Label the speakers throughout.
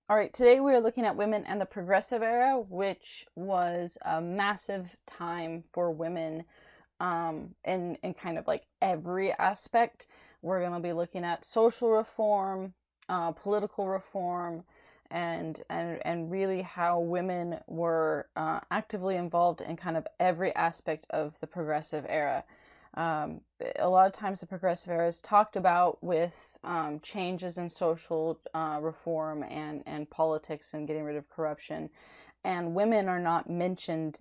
Speaker 1: All right, today we are looking at women and the Progressive Era, which was a massive time for women in kind of like every aspect. We're going to be looking at social reform, political reform, and really how women were actively involved in kind of every aspect of the Progressive Era. Um, a lot of times the progressive era is talked about with changes in social reform and politics and getting rid of corruption. And women are not mentioned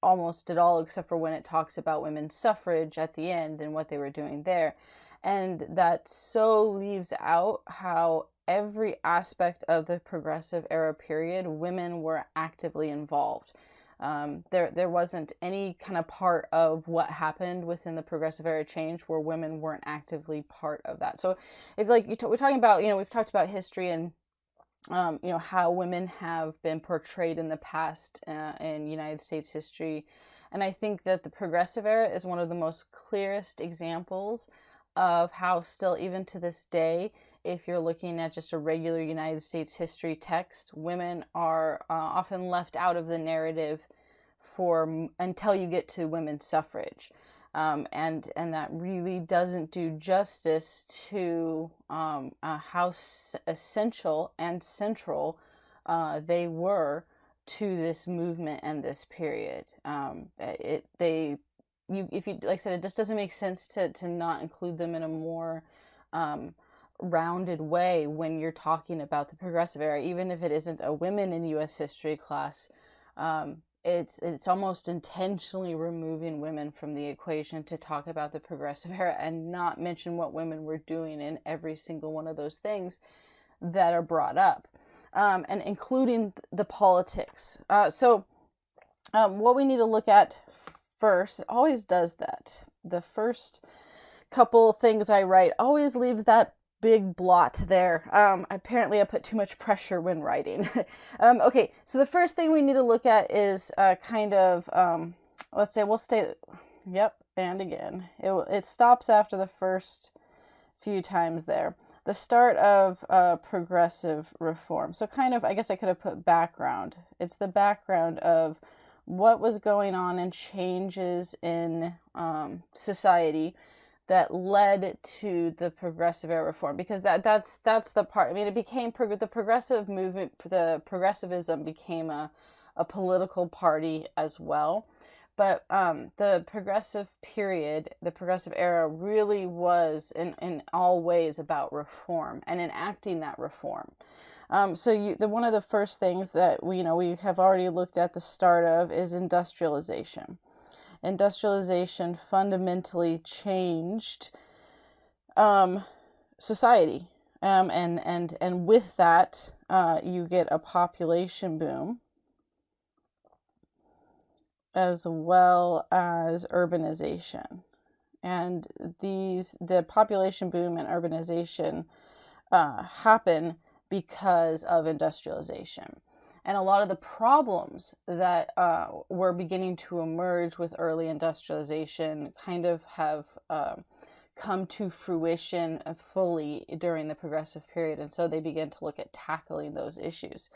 Speaker 1: almost at all, except for when it talks about women's suffrage at the end and what they were doing there. And that so leaves out how every aspect of the progressive era period, women were actively involved. There wasn't any kind of part of what happened within the progressive era change where women weren't actively part of that. So if like we're talking about, we've talked about history and how women have been portrayed in the past in United States history. And I think that the progressive era is one of the most clearest examples of how still, even to this day, if you're looking at just a regular United States history text, women are often left out of the narrative for until you get to women's suffrage. And that really doesn't do justice to how essential and central they were to this movement and this period. If you like I said, it just doesn't make sense to not include them in a more um, rounded way when you're talking about the progressive era, even if it isn't a women in U.S. history class. It's almost intentionally removing women from the equation to talk about the progressive era and not mention what women were doing in every single one of those things that are brought up, and including the politics. What we need to look at first, it always does that. The first couple things I write always leaves that big blot there. Apparently I put too much pressure when writing. Okay, so the first thing we need to look at is let's say we'll stay, yep, and again. It stops after the first few times there. The start of progressive reform. So kind of, I guess I could have put background. It's the background of what was going on and changes in society that led to the progressive era reform, because that's the part. I mean, it became the progressive movement, the progressivism became a political party as well. But the progressive period, the progressive era, really was in all ways about reform and enacting that reform. One of the first things that we have already looked at the start of is industrialization. Industrialization fundamentally changed society, and with that, you get a population boom as well as urbanization. And the population boom and urbanization happen because of industrialization. And a lot of the problems that were beginning to emerge with early industrialization kind of have come to fruition fully during the progressive period. And so they began to look at tackling those issues.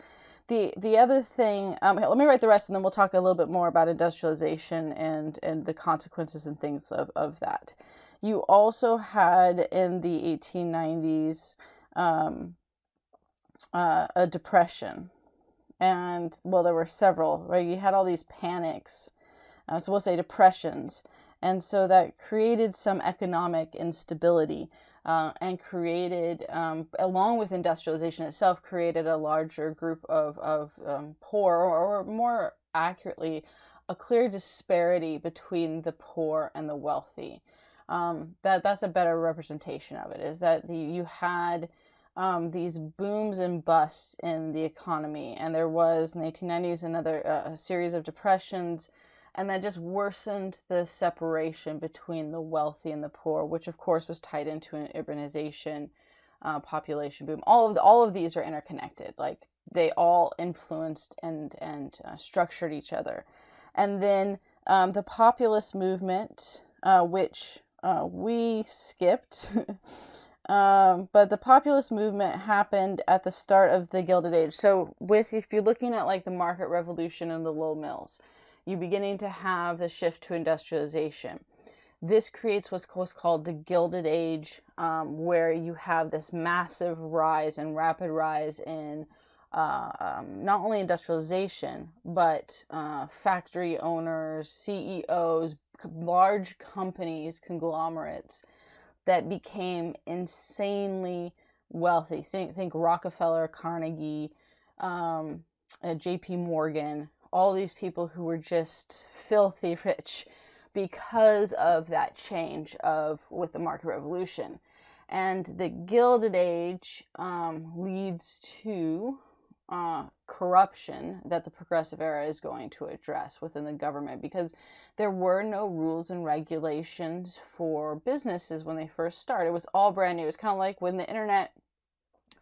Speaker 1: The other thing, let me write the rest and then we'll talk a little bit more about industrialization and the consequences and things of that. You also had in the 1890s a depression. And well, there were several, right? You had all these panics, so we'll say depressions, and so that created some economic instability, and created, along with industrialization itself, created a larger group of poor, or more accurately, a clear disparity between the poor and the wealthy. That's a better representation of it. Is that you had these booms and busts in the economy, and there was in the 1890s another series of depressions, and that just worsened the separation between the wealthy and the poor, which of course was tied into an urbanization, population boom. All of these are interconnected. Like they all influenced and structured each other. And then the populist movement, which we skipped. But the populist movement happened at the start of the Gilded Age. So if you're looking at like the market revolution and the low mills, you're beginning to have the shift to industrialization. This creates what's called the Gilded Age, where you have this massive rise and rapid rise in not only industrialization, but factory owners, CEOs, large companies, conglomerates that became insanely wealthy. Think Rockefeller, Carnegie, JP Morgan, all these people who were just filthy rich because of that change with the market revolution. And the Gilded Age leads to corruption that the Progressive Era is going to address within the government, because there were no rules and regulations for businesses when they first started. It was all brand new. It's kind of like when the internet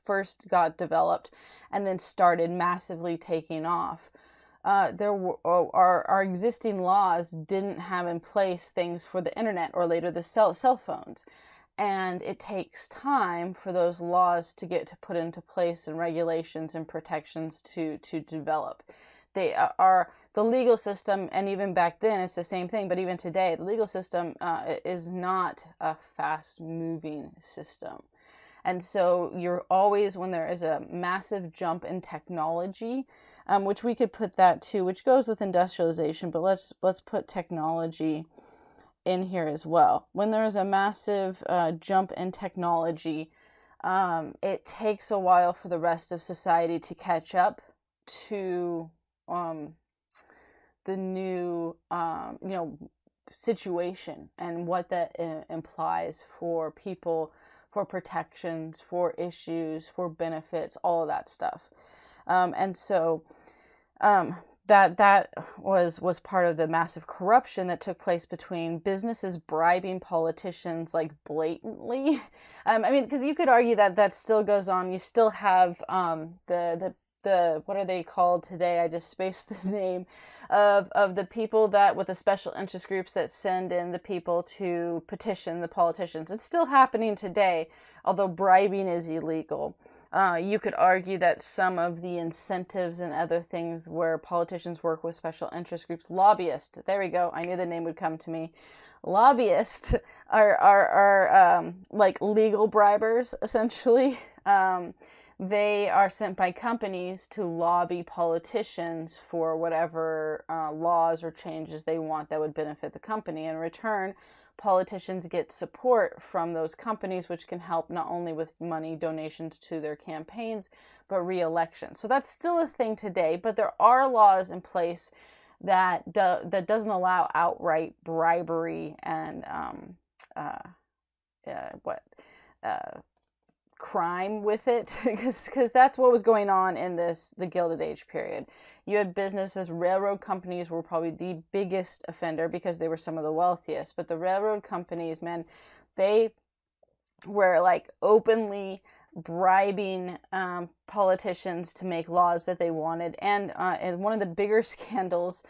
Speaker 1: first got developed and then started massively taking off. Our existing laws didn't have in place things for the internet or later the cell phones. And it takes time for those laws to get put into place, and regulations and protections to develop. They are the legal system, and even back then it's the same thing, but even today the legal system is not a fast-moving system. And so you're always, when there is a massive jump in technology, which we could put that too, which goes with industrialization, but let's put technology in here as well. When there is a massive jump in technology, it takes a while for the rest of society to catch up to the new situation and what that implies for people, for protections, for issues, for benefits, all of that stuff. And so that was part of the massive corruption that took place between businesses bribing politicians like blatantly. I mean, because you could argue that still goes on. You still have the what are they called today? I just spaced the name of the people that, with the special interest groups that send in the people to petition the politicians. It's still happening today, although bribing is illegal. You could argue that some of the incentives and other things where politicians work with special interest groups, lobbyists, there we go, I knew the name would come to me. Lobbyists are like legal bribers, essentially. They are sent by companies to lobby politicians for whatever laws or changes they want that would benefit the company. In return, politicians get support from those companies, which can help not only with money donations to their campaigns, but re-election. So that's still a thing today, but there are laws in place that doesn't allow outright bribery and crime with it, because that's what was going on in the Gilded Age period. You had businesses, railroad companies were probably the biggest offender because they were some of the wealthiest, but the railroad companies, man, they were like openly bribing politicians to make laws that they wanted. And one of the bigger scandals,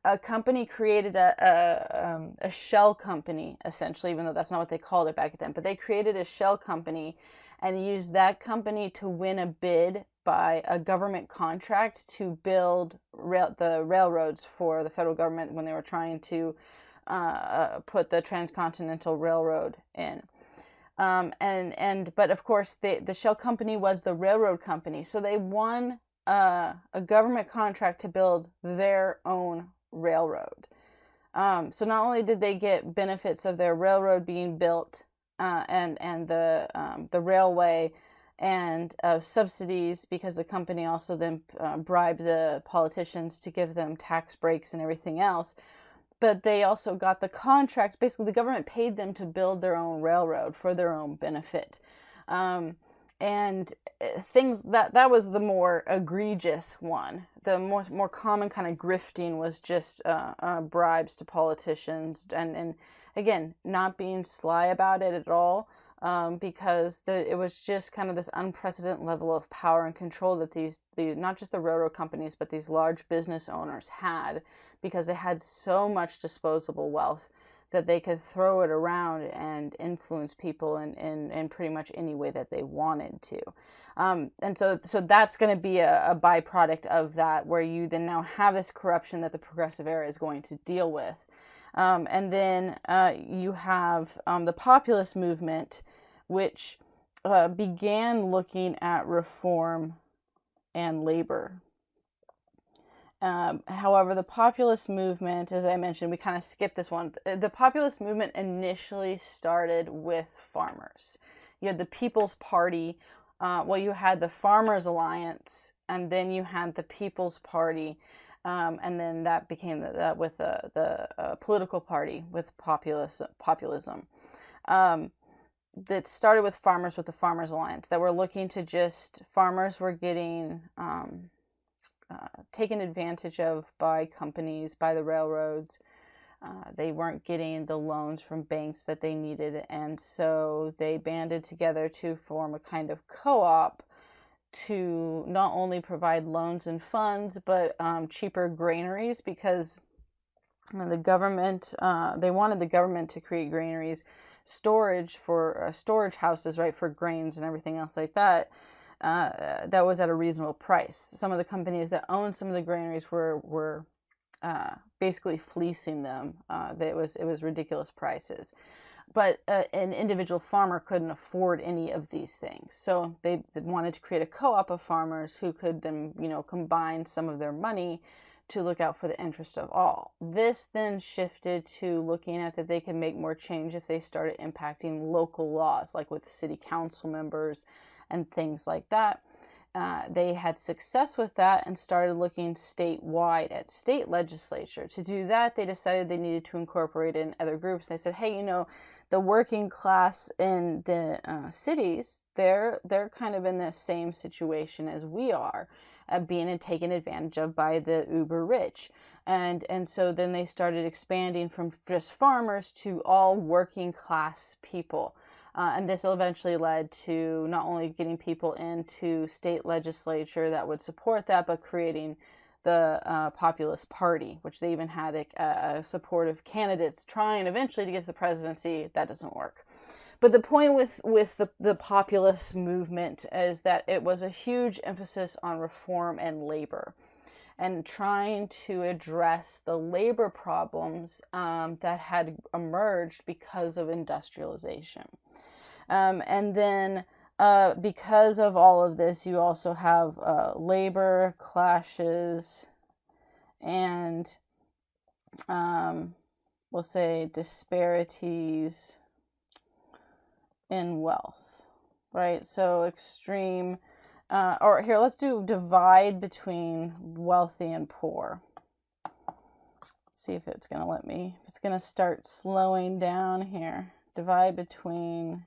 Speaker 1: a company created a shell company, essentially, even though that's not what they called it back then, but they created a shell company and used that company to win a bid by a government contract to build the railroads for the federal government when they were trying to put the Transcontinental Railroad in. But of course, the shell company was the railroad company, so they won a government contract to build their own railroad. So not only did they get benefits of their railroad being built, and the railway, and subsidies, because the company also then bribed the politicians to give them tax breaks and everything else, but they also got the contract. Basically, the government paid them to build their own railroad for their own benefit. And things that was the more egregious one. The more common kind of grifting was just bribes to politicians, and again, not being sly about it at all, because it was just kind of this unprecedented level of power and control that not just the railroad companies, but these large business owners had, because they had so much disposable wealth that they could throw it around and influence people in pretty much any way that they wanted to. And so that's going to be a byproduct of that, where you then now have this corruption that the progressive era is going to deal with. And then you have the populist movement, which began looking at reform and labor. However, the populist movement, as I mentioned, we kind of skipped this one. The populist movement initially started with farmers. You had the People's Party. You had the Farmers Alliance, and then you had the People's Party, and then that became the political party with populism. That started with farmers, with the Farmers Alliance, that were looking to farmers were getting taken advantage of by companies, by the railroads. They weren't getting the loans from banks that they needed, and so they banded together to form a kind of co-op to not only provide loans and funds, but cheaper granaries, because the government, they wanted the government to create granaries, storage houses, right, for grains and everything else like that. That was at a reasonable price. Some of the companies that owned some of the granaries were basically fleecing them. It was ridiculous prices. But an individual farmer couldn't afford any of these things. So they wanted to create a co-op of farmers who could then, combine some of their money to look out for the interest of all. This then shifted to looking at that they could make more change if they started impacting local laws, like with city council members and things like that. They had success with that and started looking statewide at state legislature. To do that, they decided they needed to incorporate in other groups. They said, hey, the working class in the cities, they're kind of in the same situation as we are, being taken advantage of by the uber rich. And so then they started expanding from just farmers to all working class people. And this eventually led to not only getting people into state legislature that would support that, but creating the Populist Party, which they even had a supportive candidates trying eventually to get to the presidency. That doesn't work. But the point with the populist movement is that it was a huge emphasis on reform and labor, and trying to address the labor problems that had emerged because of industrialization. And then because of all of this, you also have labor clashes and, we'll say, disparities in wealth, right? So extreme, or here, let's do divide between wealthy and poor. Let's see if it's going to let me, if it's going to start slowing down here. Divide between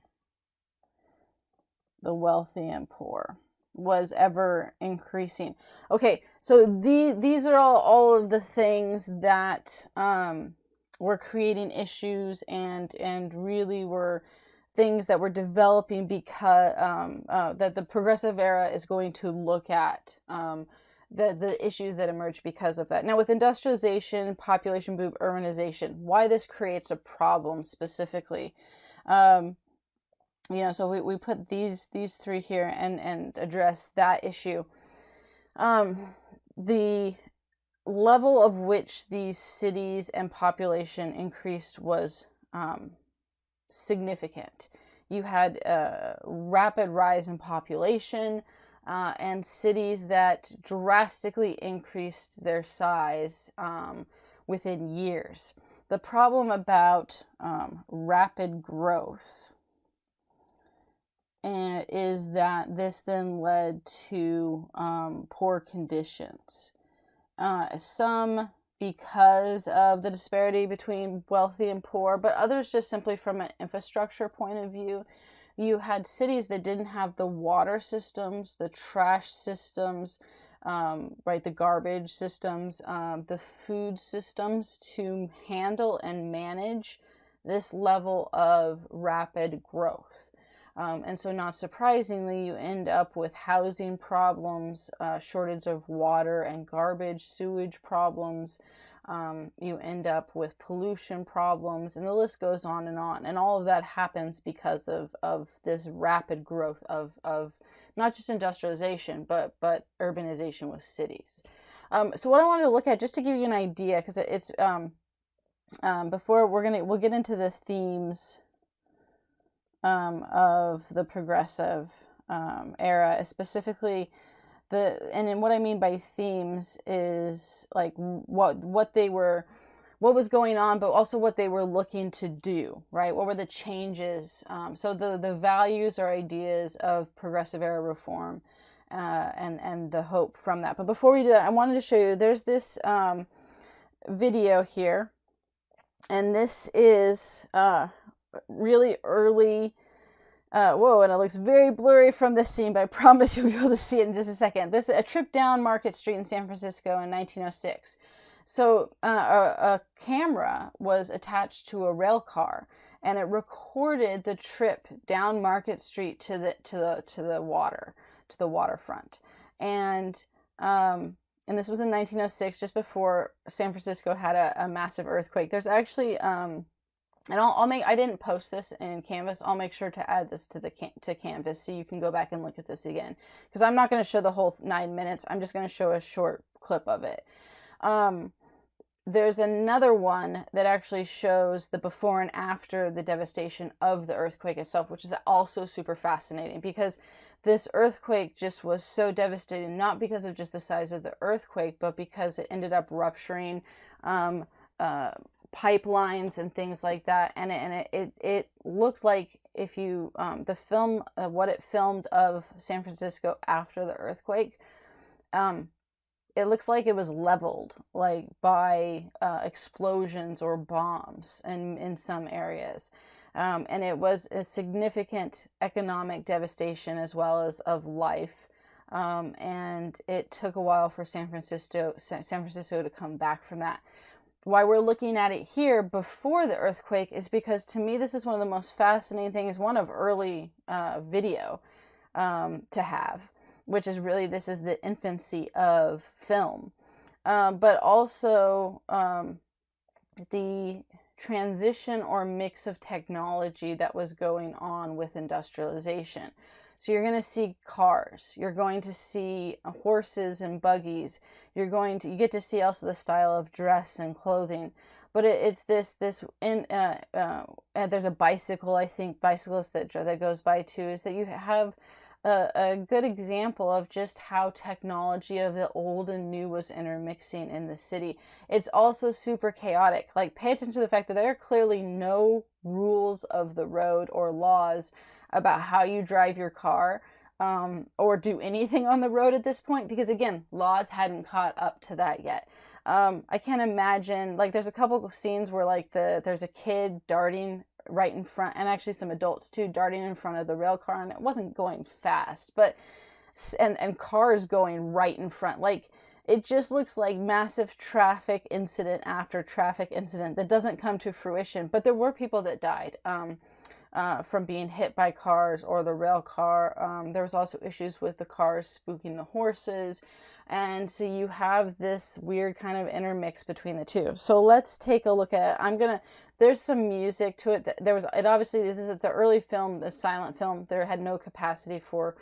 Speaker 1: the wealthy and poor was ever increasing. Okay, so these are all of the things that were creating issues and really were things that were developing because that the progressive era is going to look at the issues that emerge because of that. Now, with industrialization, population boom, urbanization, why this creates a problem specifically. So we put these three here and address that issue. The level of which these cities and population increased was significant. You had a rapid rise in population and cities that drastically increased their size within years. The problem about rapid growth is that this then led to poor conditions. Some because of the disparity between wealthy and poor, but others just simply from an infrastructure point of view. You had cities that didn't have the water systems, the trash systems, the garbage systems, the food systems to handle and manage this level of rapid growth. And so not surprisingly, you end up with housing problems, shortage of water and garbage, sewage problems. You end up with pollution problems, and the list goes on. And all of that happens because of this rapid growth of not just industrialization, but urbanization with cities. So what I wanted to look at, just to give you an idea, because it's before we'll get into the themes of the progressive era, specifically and what I mean by themes is like what was going on, but also what they were looking to do, right? What were the changes? So the values or ideas of progressive era reform, and the hope from that. But before we do that, I wanted to show you, there's this video here, and this is really early. Whoa, and it looks very blurry from this scene, but I promise you'll be able to see it in just a second. This is a trip down Market Street in San Francisco in 1906. So a camera was attached to a rail car, and it recorded the trip down Market Street to the waterfront, and this was in 1906, just before San Francisco had a massive earthquake. There's actually and I didn't post this in Canvas. I'll make sure to add this to Canvas so you can go back and look at this again, because I'm not going to show the whole 9 minutes. I'm just going to show a short clip of it. There's another one that actually shows the before and after the devastation of the earthquake itself, which is also super fascinating, because this earthquake just was so devastating, not because of just the size of the earthquake, but because it ended up rupturing pipelines and things like that, and it looked like, if you the film, what it filmed of San Francisco after the earthquake, it looks like it was leveled, like by explosions or bombs in some areas, and it was a significant economic devastation as well as of life. And it took a while for San Francisco to come back from that. Why we're looking at it here before the earthquake is because, to me, this is one of the most fascinating things, one of early video to have, which is really, this is the infancy of film, but also the transition or mix of technology that was going on with industrialization. So you're going to see cars, you're going to see horses and buggies, you get to see also the style of dress and clothing. But it's there's a bicycle, I think, bicyclist that goes by too, is that you have a good example of just how technology of the old and new was intermixing in the city. It's also super chaotic. Like, pay attention to the fact that there are clearly no rules of the road or laws about how you drive your car, or do anything on the road at this point, because again, laws hadn't caught up to that yet. I can't imagine, like, there's a couple of scenes where like there's a kid darting right in front, and actually some adults too, darting in front of the rail car, and it wasn't going fast, but and cars going right in front. Like, it just looks like massive traffic incident after traffic incident that doesn't come to fruition. But there were people that died from being hit by cars or the rail car. There was also issues with the cars spooking the horses, and so you have this weird kind of intermix between the two. So let's take a look at it. There's some music to it. It obviously, this is the early film, the silent film. There had no capacity for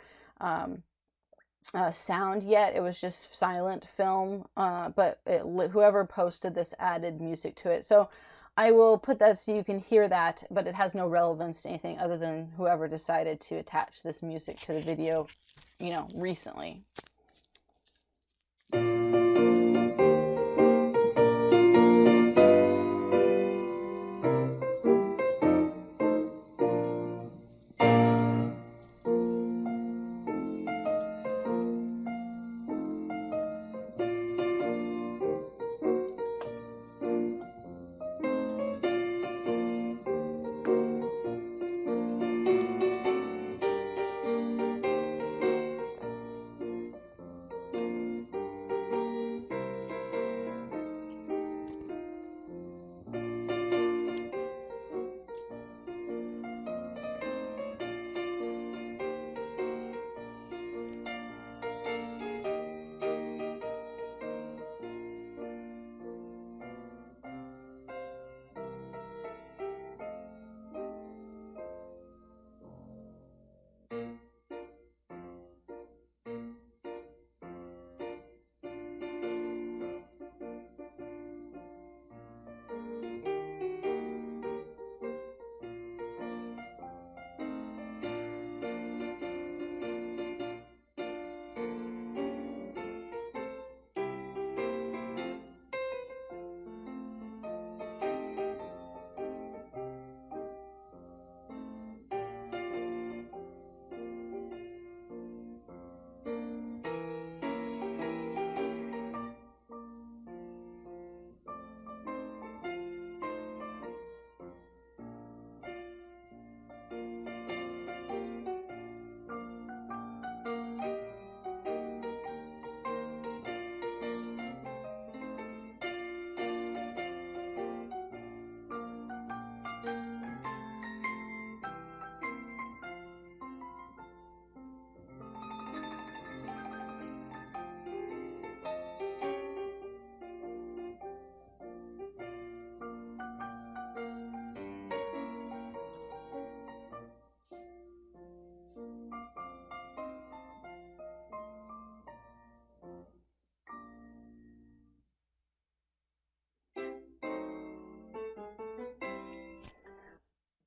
Speaker 1: sound yet. It was just silent film, but whoever posted this added music to it. So I will put that so you can hear that, but it has no relevance to anything other than whoever decided to attach this music to the video, recently.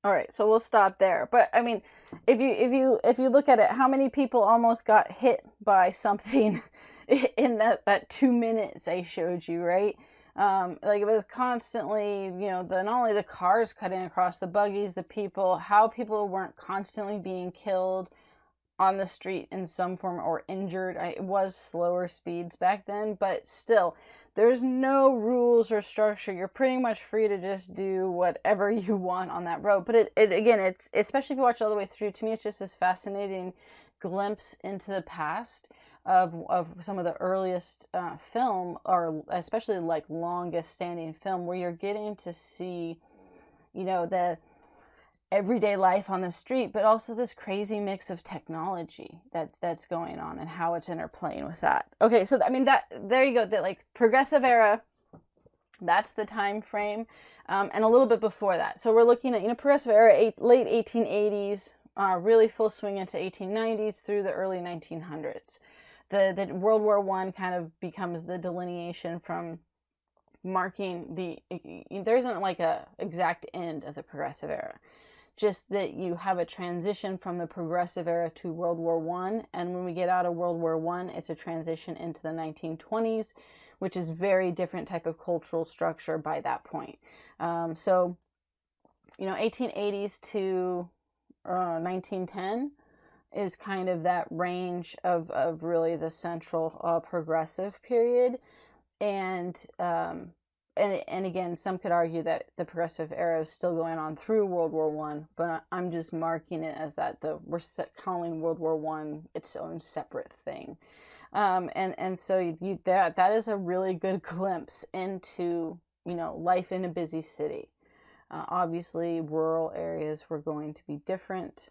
Speaker 1: All right, so we'll stop there. But I mean, if you look at it, how many people almost got hit by something in that 2 minutes I showed you, right? Like it was constantly, not only the cars cutting across, the buggies, the people, how people weren't constantly being killed on the street in some form or injured. It was slower speeds back then, but still, there's no rules or structure. You're pretty much free to just do whatever you want on that road. But it again, it's, especially if you watch all the way through, to me, it's just this fascinating glimpse into the past of some of the earliest film, or especially like longest standing film, where you're getting to see, the everyday life on the street, but also this crazy mix of technology that's going on and how it's interplaying with that. Okay, so I mean, that there you go. That, like, progressive era, that's the time frame, and a little bit before that. So we're looking at progressive era, late 1880s, really full swing into 1890s through the early 1900s. The World War I kind of becomes the delineation from marking there isn't like a exact end of the progressive era, just that you have a transition from the progressive era to World War I. And when we get out of World War I, it's a transition into the 1920s, which is very different type of cultural structure by that point. So 1880s to 1910 is kind of that range of really the central progressive period. And again, some could argue that the progressive era is still going on through World War I, but I'm just marking it as that we're calling World War I its own separate thing. And so that is a really good glimpse into life in a busy city. Obviously, rural areas were going to be different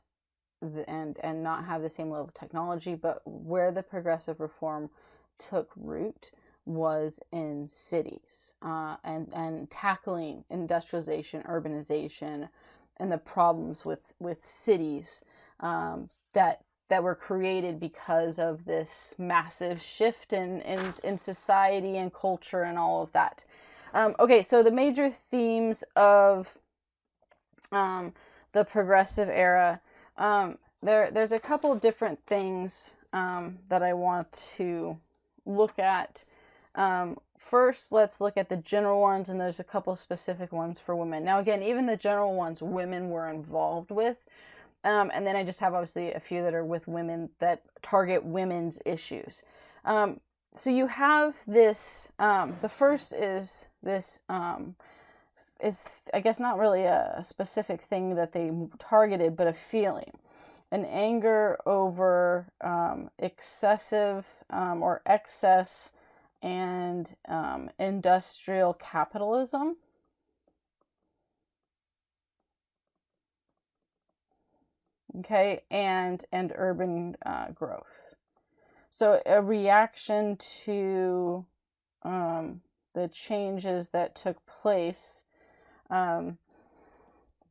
Speaker 1: and not have the same level of technology, but where the progressive reform took root was in cities, and tackling industrialization, urbanization, and the problems with cities that were created because of this massive shift in society and culture and all of that. Okay, so the major themes of the progressive era, there's a couple different things that I want to look at. First, let's look at the general ones, and there's a couple specific ones for women. Now, again, even the general ones women were involved with, and then I just have obviously a few that are with women that target women's issues. So you have this, the first is this, is, I guess, not really a specific thing that they targeted, but a feeling. An anger over excessive or excess and industrial capitalism. Okay, and urban growth. So a reaction to the changes that took place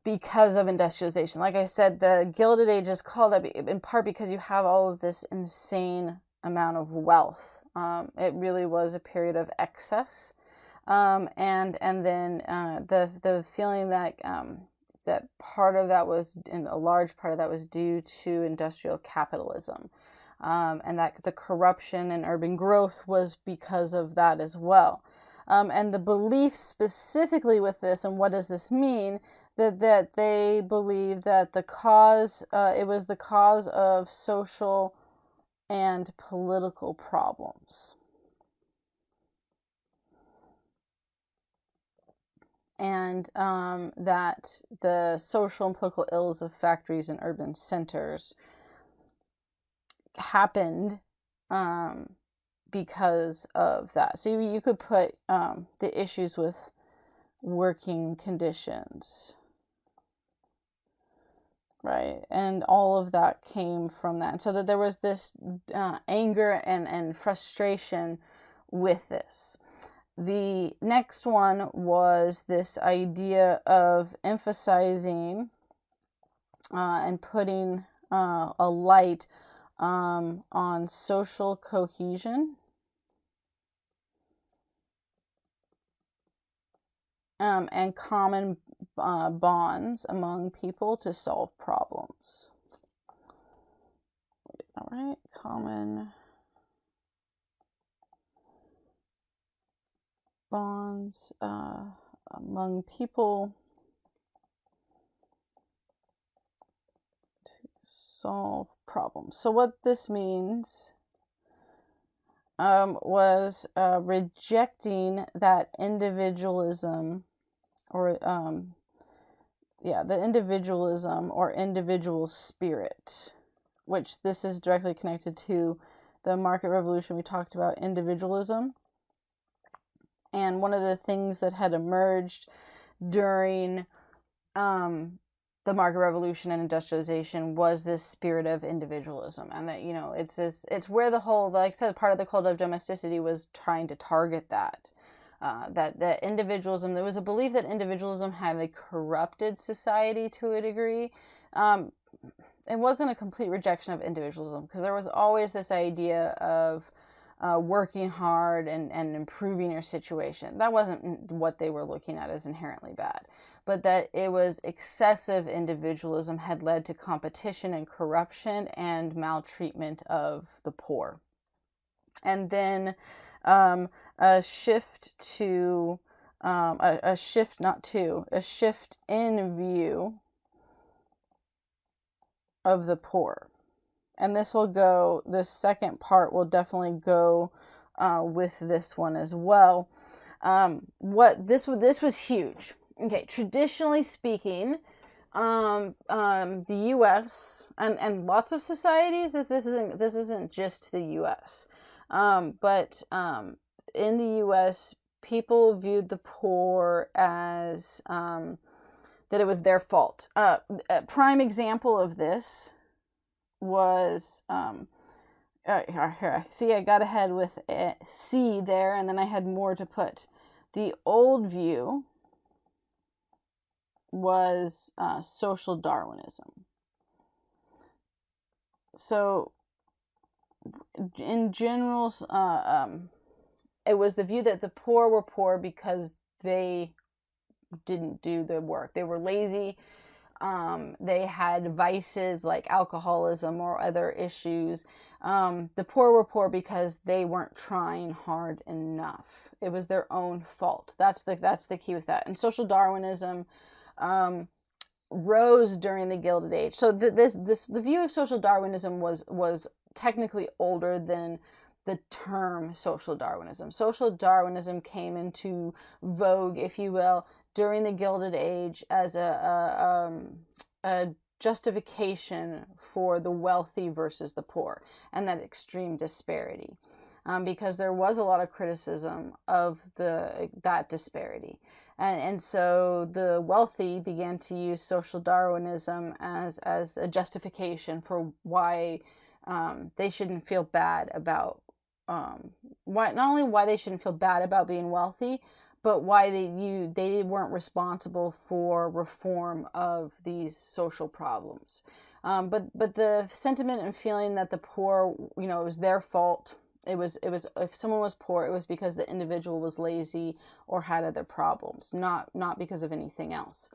Speaker 1: because of industrialization. Like I said, the Gilded Age is called that in part because you have all of this insane amount of wealth. It really was a period of excess, and then the feeling that that part of that was, and a large part of that was due to industrial capitalism, and that the corruption and urban growth was because of that as well. And the belief specifically with this, and what does this mean? That they believe that the cause, it was the cause of social and political problems. And that the social and political ills of factories and urban centers happened because of that. So you could put the issues with working conditions, right? And all of that came from that. So that there was this anger and frustration with this. The next one was this idea of emphasizing and putting a light on social cohesion, and common bonds among people to solve problems. All right, common bonds among people to solve problems. So what this means was rejecting that individualism, or the individualism or individual spirit, which this is directly connected to the market revolution. We talked about individualism. And one of the things that had emerged during the market revolution and industrialization was this spirit of individualism. And that, it's where the whole, like I said, part of the cult of domesticity was trying to target that. That individualism, there was a belief that individualism had a corrupted society to a degree. It wasn't a complete rejection of individualism, because there was always this idea of working hard and improving your situation. That wasn't what they were looking at as inherently bad, but that it was excessive individualism had led to competition and corruption and maltreatment of the poor. And then a shift in view of the poor. And this second part will definitely go with this one as well. This was huge. Okay, traditionally speaking, the U.S. and lots of societies, this isn't just the U.S. But in the U.S., people viewed the poor as that it was their fault. A prime example of this was here. See, I got ahead with C there, and then I had more to put. The old view was social Darwinism. So, in general, it was the view that the poor were poor because they didn't do the work. They were lazy. They had vices like alcoholism or other issues. The poor were poor because they weren't trying hard enough. It was their own fault. That's the key with that. And social Darwinism rose during the Gilded Age. So the view of social Darwinism was technically older than the term social Darwinism. Social Darwinism came into vogue, if you will, during the Gilded Age as a justification for the wealthy versus the poor and that extreme disparity, because there was a lot of criticism of that disparity. And so the wealthy began to use social Darwinism as a justification for why they shouldn't feel bad about not only why they shouldn't feel bad about being wealthy, but why they weren't responsible for reform of these social problems. But the sentiment and feeling that the poor, it was their fault. It was if someone was poor, it was because the individual was lazy or had other problems, not because of anything else.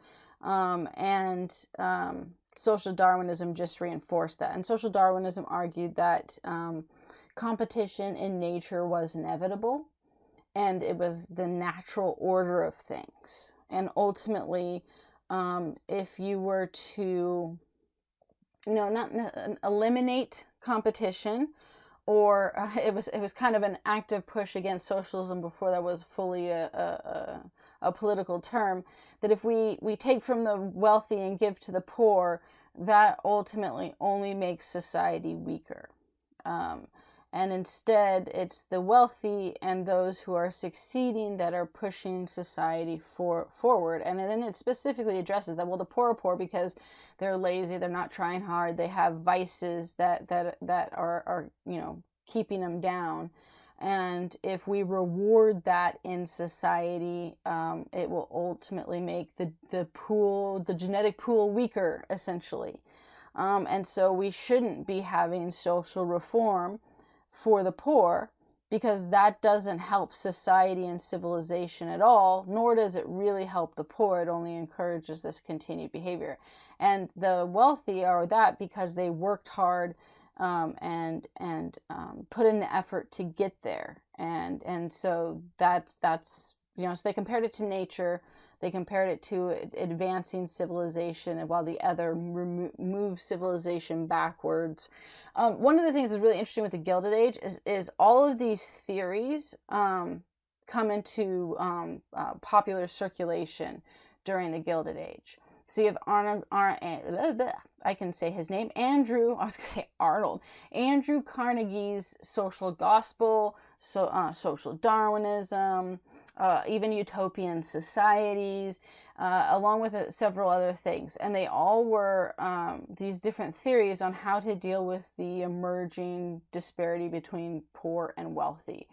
Speaker 1: Social Darwinism just reinforced that. And social Darwinism argued that competition in nature was inevitable, and it was the natural order of things. And ultimately, if you were to, not eliminate competition, or it was kind of an active push against socialism before that was fully a political term, that if we take from the wealthy and give to the poor, that ultimately only makes society weaker. And instead, it's the wealthy and those who are succeeding that are pushing society forward. And then it specifically addresses that, well, the poor are poor because they're lazy, they're not trying hard, they have vices that are keeping them down. And if we reward that in society, it will ultimately make the genetic pool weaker, essentially. And so we shouldn't be having social reform for the poor, because that doesn't help society and civilization at all, nor does it really help the poor. It only encourages this continued behavior. And the wealthy are that because they worked hard, and put in the effort to get there. And so that's so they compared it to nature. They compared it to advancing civilization, and while the other moves civilization backwards. One of the things that's really interesting with the Gilded Age is all of these theories come into popular circulation during the Gilded Age. So you have I can say his name, Andrew. I was going to say Arnold. Andrew Carnegie's social gospel, social Darwinism, even utopian societies, along with several other things. And they all were these different theories on how to deal with the emerging disparity between poor and wealthy.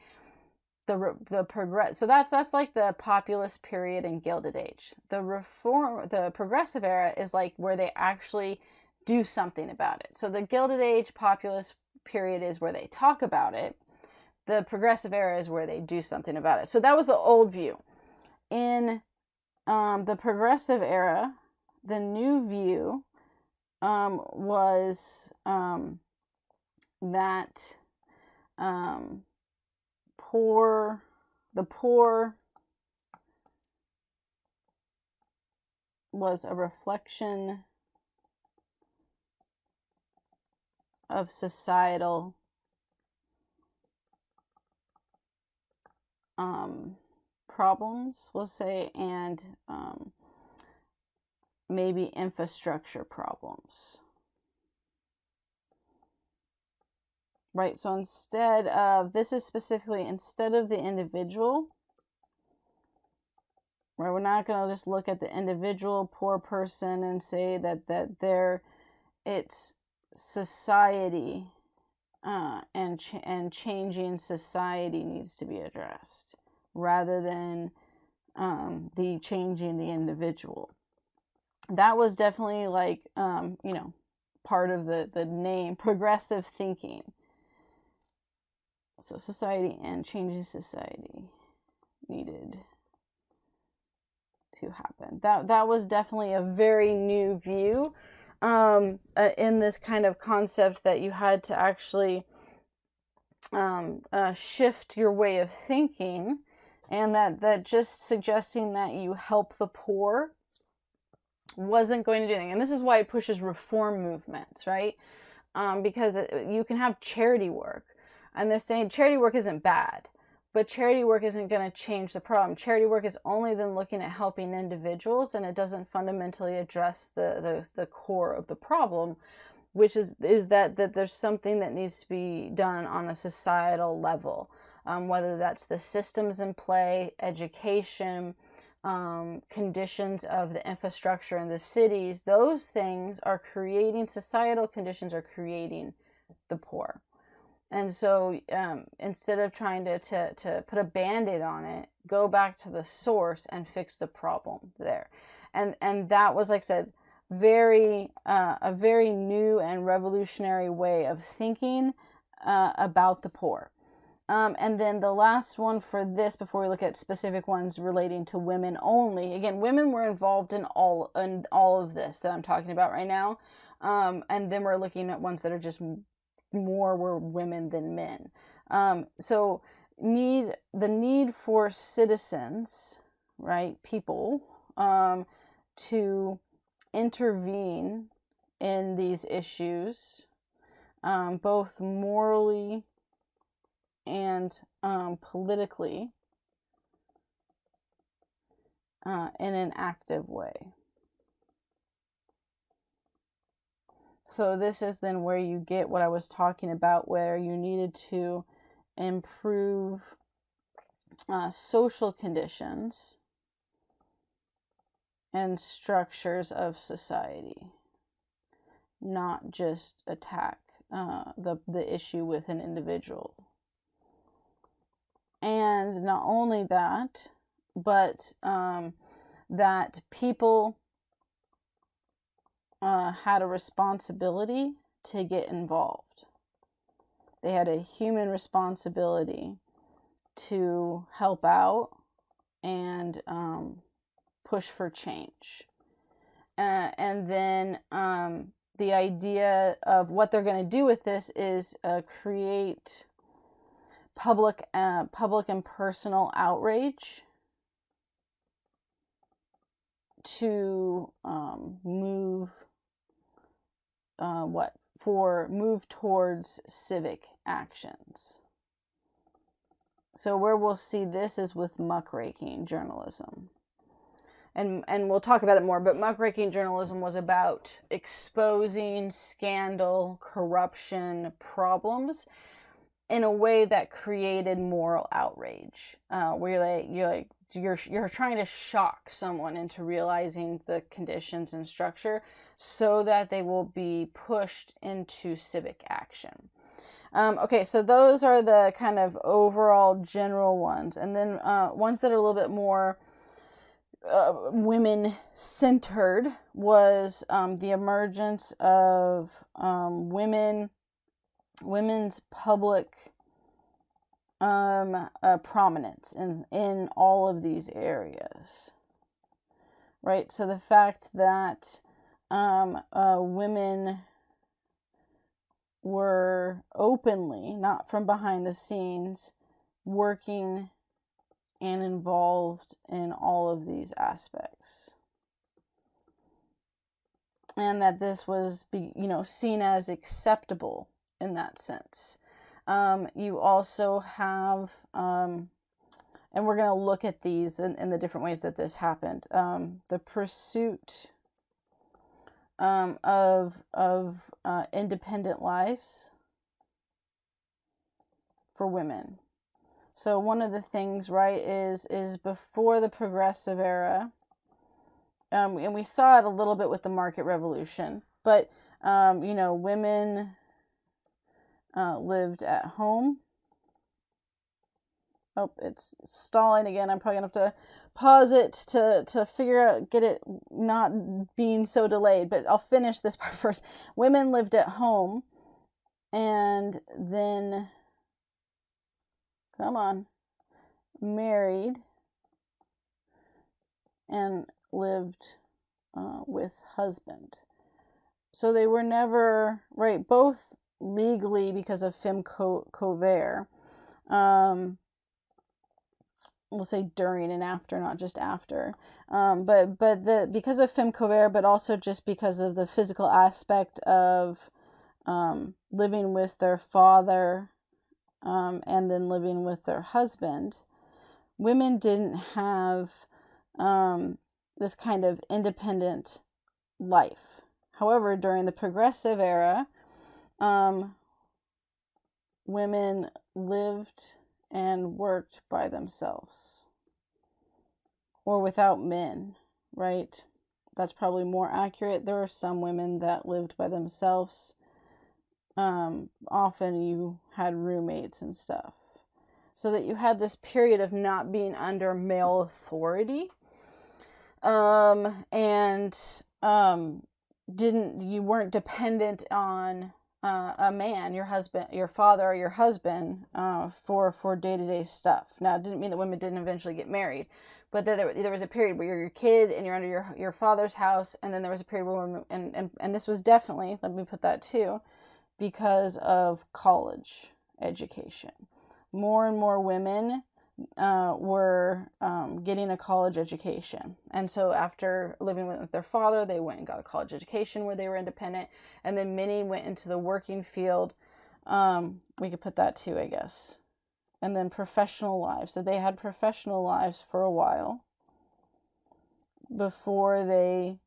Speaker 1: So that's like the populist period and Gilded Age. The progressive era is like where they actually do something about it. So the Gilded Age populist period is where they talk about it. The progressive era is where they do something about it. So that was the old view. In the progressive era, the new view was that the poor was a reflection of societal problems, we'll say, and maybe infrastructure problems. Right, so instead of the individual, right, we're not going to just look at the individual poor person and say that it's society, and changing society needs to be addressed, rather than the changing the individual. That was definitely like part of the name progressive thinking. So society and changing society needed to happen. That was definitely a very new view in this kind of concept that you had to actually shift your way of thinking, and that just suggesting that you help the poor wasn't going to do anything. And this is why it pushes reform movements, right? Because you can have charity work. And they're saying charity work isn't bad, but charity work isn't going to change the problem. Charity work is only then looking at helping individuals, and it doesn't fundamentally address the core of the problem, which is that there's something that needs to be done on a societal level, whether that's the systems in play, education, conditions of the infrastructure in the cities. Those things are creating, societal conditions are creating the poor. And so instead of trying to put a Band-Aid on it, go back to the source and fix the problem there. And that was, like I said, a very new and revolutionary way of thinking about the poor. And then the last one for this, before we look at specific ones relating to women only. Again, women were involved in all of this that I'm talking about right now. And then we're looking at ones that are just more were women than men. So the need for citizens, right, people, to intervene in these issues, both morally and politically, in an active way. So this is then where you get what I was talking about, where you needed to improve social conditions and structures of society, not just attack the issue with an individual. And not only that, but that people had a responsibility to get involved. They had a human responsibility to help out and push for change. And then the idea of what they're going to do with this is create public and personal outrage to move towards civic actions. So where we'll see this is with muckraking journalism. And we'll talk about it more, but muckraking journalism was about exposing scandal, corruption, problems in a way that created moral outrage, where you're trying to shock someone into realizing the conditions and structure so that they will be pushed into civic action. Okay, so those are the kind of overall general ones, and then ones that are a little bit more women-centered was the emergence of women's public prominence in all of these areas, right? So the fact that women were openly, not from behind the scenes, working and involved in all of these aspects. And that this was, seen as acceptable in that sense. You also have, and we're going to look at these in the different ways that this happened. The pursuit of independent lives for women. So one of the things, right, is before the Progressive Era, and we saw it a little bit with the Market Revolution, but, women lived at home. Oh, it's stalling again. I'm probably going to have to pause it to figure out, get it not being so delayed, but I'll finish this part first. Women lived at home and then, married and lived with husband. So they were never, right, both legally because of femme covert, we'll say during and after, not just after, but because of femme covert, but also just because of the physical aspect of living with their father and then living with their husband, women didn't have this kind of independent life. However, during the Progressive Era, women lived and worked by themselves or without men, right? That's probably more accurate. There are some women that lived by themselves. Often you had roommates and stuff. So that you had this period of not being under male authority. You weren't dependent on a man, your husband, your father, or your husband for day-to-day stuff. Now, it didn't mean that women didn't eventually get married, but there was a period where you're your kid and you're under your father's house, and then there was a period where women, and this was definitely, let me put that too, because of college education. More and more women were getting a college education. And so after living with their father, they went and got a college education where they were independent. And then many went into the working field. We could put that too, I guess. And then professional lives. So they had professional lives for a while before they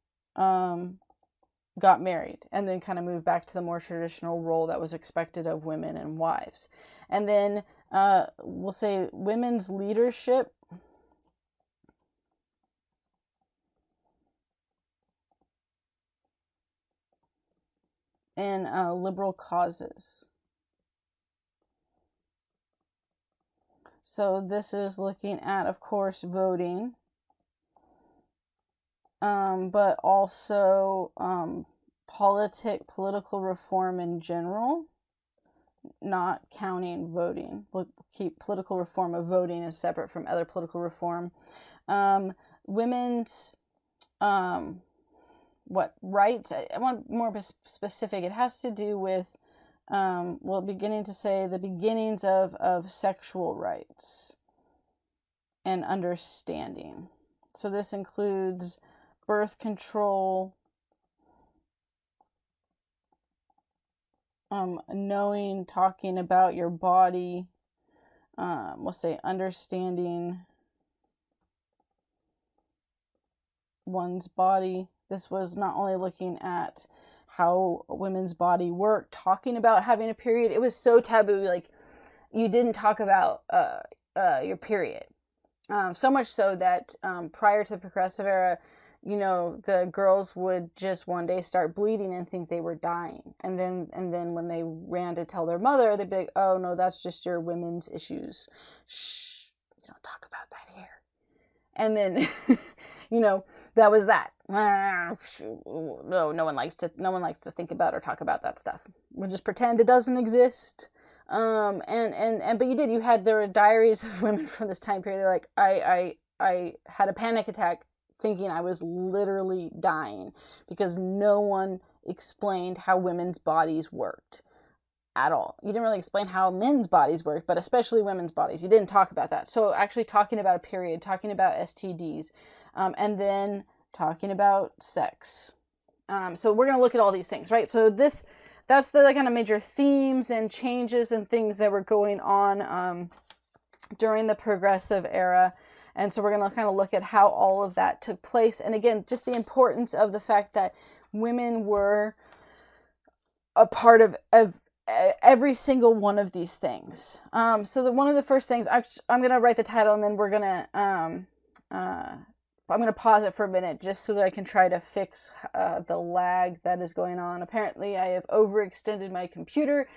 Speaker 1: got married, and then kind of moved back to the more traditional role that was expected of women and wives. And then we'll say women's leadership in liberal causes. So this is looking at, of course, voting, but also political reform in general, not counting voting. We'll keep political reform of voting as separate from other political reform. Women's rights? I want more specific. It has to do with beginning to say the beginnings of sexual rights and understanding. So this includes birth control, knowing, talking about your body, we'll say understanding one's body. This was not only looking at how a women's body worked, talking about having a period. It was so taboo, like you didn't talk about your period. So much so that prior to the progressive era, you know, the girls would just one day start bleeding and think they were dying. And then when they ran to tell their mother, they'd be like, oh no, that's just your women's issues. Shh, you don't talk about that here. And then, you know, that was that. No one likes to think about or talk about that stuff. We'll just pretend it doesn't exist. But there were diaries of women from this time period. They're like, I had a panic attack thinking I was literally dying because no one explained how women's bodies worked at all. You didn't really explain how men's bodies worked, but especially women's bodies. You didn't talk about that. So actually talking about a period, talking about STDs, and then talking about sex. So we're going to look at all these things, right? So that's the kind of major themes and changes and things that were going on during the progressive era. And so we're going to kind of look at how all of that took place. And again, just the importance of the fact that women were a part of every single one of these things. So one of the first things, I'm going to write the title and then we're going to, I'm going to pause it for a minute just so that I can try to fix the lag that is going on. Apparently I have overextended my computer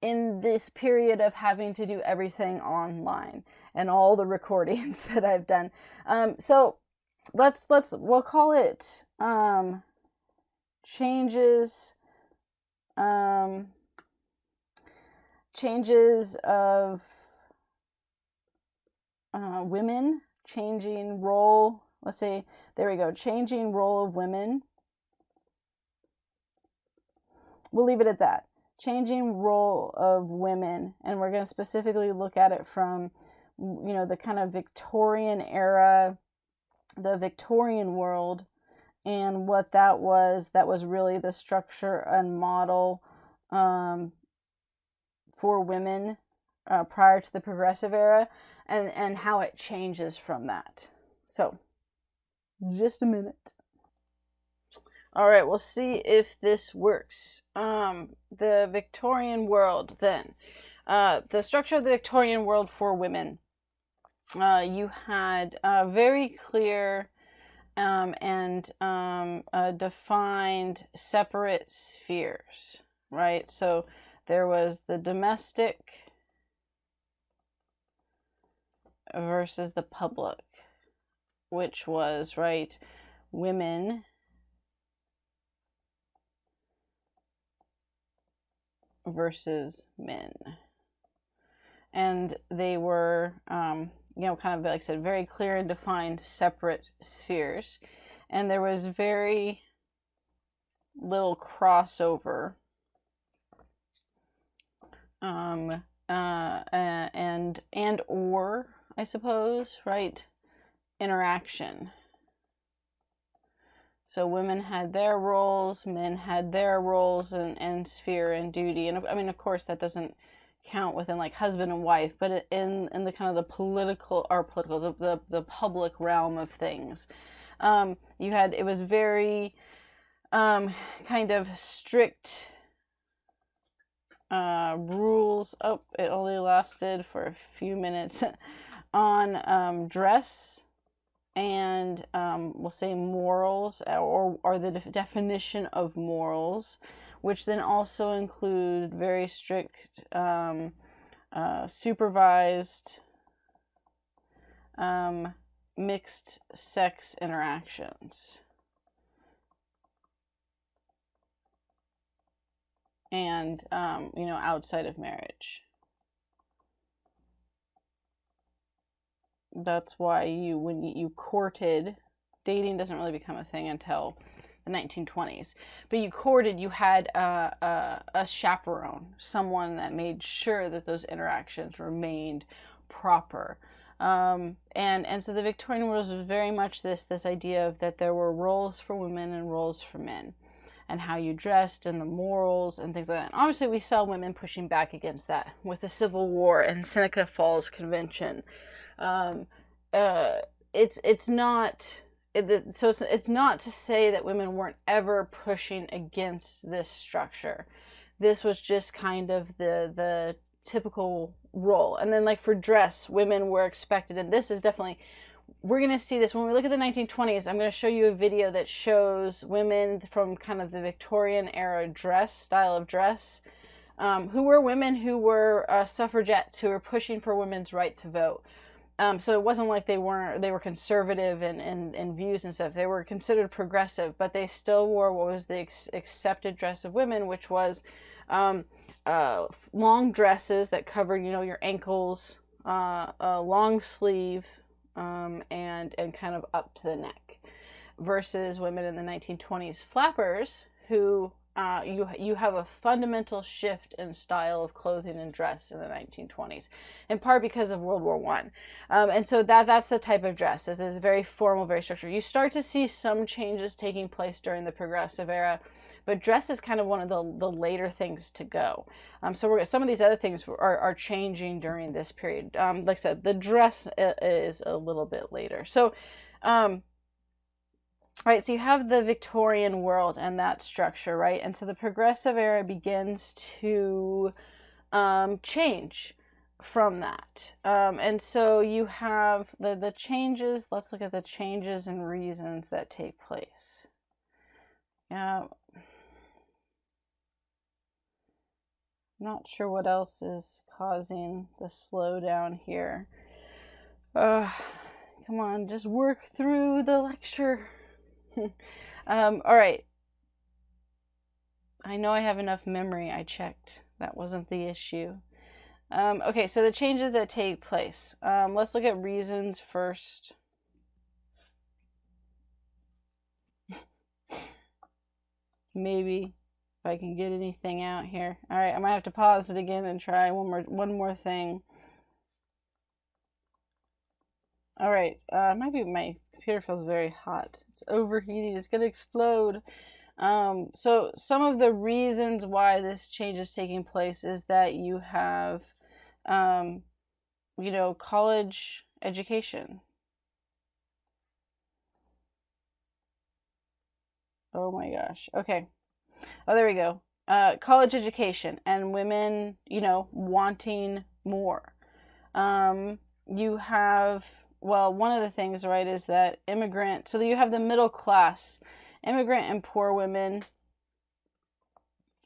Speaker 1: in this period of having to do everything online and all the recordings that I've done. So we'll call it changes of women, changing role. Let's say, there we go, changing role of women. We'll leave it at that. Changing role of women, and we're going to specifically look at it from, you know, the kind of Victorian era, the Victorian world, and what that was really the structure and model for women prior to the progressive era, and how it changes from that. So, just a minute. All right, we'll see if this works. The Victorian world, then. The structure of the Victorian world for women. You had very clear and defined separate spheres, right? So there was the domestic versus the public, which was, right, women versus men. And they were, you know, kind of, like I said, very clear and defined separate spheres. And there was very little crossover and or, I suppose, right, interaction. So women had their roles, men had their roles and sphere and duty. And I mean, of course, that doesn't count within like husband and wife, but in the kind of the the public realm of things. It was very kind of strict rules. Oh, it only lasted for a few minutes on dress and we'll say morals, or the definition of morals, which then also include very strict supervised mixed sex interactions. and you know, outside of marriage. That's why when you courted, dating doesn't really become a thing until the 1920s. But you courted, you had a chaperone, someone that made sure that those interactions remained proper. And so the Victorian world was very much this idea of that there were roles for women and roles for men, and how you dressed and the morals and things like that. And obviously, we saw women pushing back against that with the Civil War and Seneca Falls Convention. It's not. So it's not to say that women weren't ever pushing against this structure. This was just kind of the typical role. And then, like, for dress, women were expected, and this is definitely, we're going to see this when we look at the 1920s. I'm going to show you a video that shows women from kind of the Victorian era style of dress, who were women who were suffragettes, who were pushing for women's right to vote. So it wasn't like they were conservative in views and stuff. They were considered progressive, but they still wore what was the accepted dress of women, which was long dresses that covered, you know, your ankles, a long sleeve, and kind of up to the neck, versus women in the 1920s flappers, who you have a fundamental shift in style of clothing and dress in the 1920s, in part because of World War I. And so that's the type of dress. This is very formal, very structured. You start to see some changes taking place during the Progressive era, but dress is kind of one of the later things to go. So some of these other things are changing during this period. Like I said, the dress is a little bit later. So, right, so you have the Victorian world and that structure, right? And so the Progressive era begins to change from that. And so you have the changes. Let's look at the changes and reasons that take place. Not sure what else is causing the slowdown here. Come on, just work through the lecture. All right. I know I have enough memory. I checked. That wasn't the issue. Okay, so the changes that take place. Let's look at reasons first. Maybe if I can get anything out here. All right, I might have to pause it again and try one more thing. All right, might be my computer feels very hot. It's overheating. It's gonna explode. So some of the reasons why this change is taking place is that you have, you know, college education. Oh my gosh. Okay. Oh, there we go. College education and women, you know, wanting more. You have, well, one of the things, right, is that so you have the middle class. Immigrant and poor women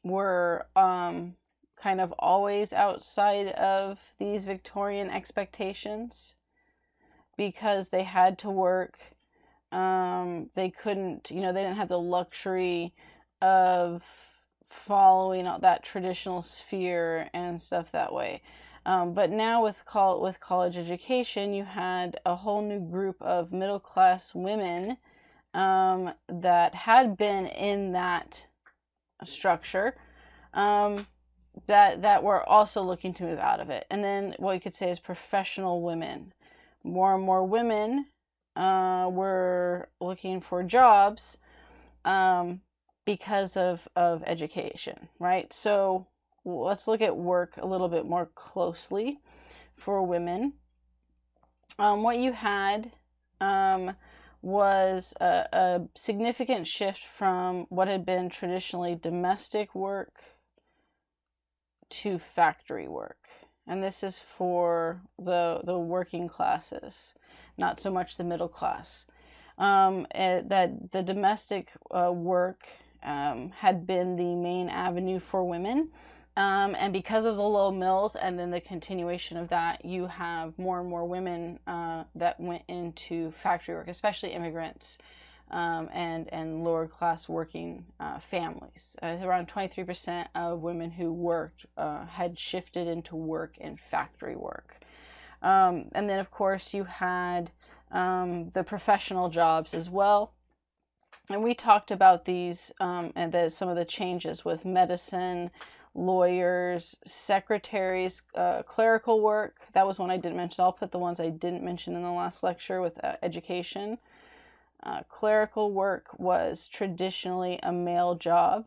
Speaker 1: were kind of always outside of these Victorian expectations because they had to work. They couldn't, you know, they didn't have the luxury of following that traditional sphere and stuff that way. But now with college education, you had a whole new group of middle class women that had been in that structure, that were also looking to move out of it. And then what you could say is professional women. More and more women were looking for jobs because of education, right? So let's look at work a little bit more closely for women. What you had was a significant shift from what had been traditionally domestic work to factory work. And this is for the working classes, not so much the middle class. That the domestic work had been the main avenue for women. And because of the low mills and then the continuation of that, you have more and more women that went into factory work, especially immigrants and lower class working families. Around 23% of women who worked had shifted into work in factory work. And then, of course, you had the professional jobs as well. And we talked about these and some of the changes with medicine, lawyers, secretaries, clerical work. That was one I didn't mention. I'll put the ones I didn't mention in the last lecture with education. Clerical work was traditionally a male job,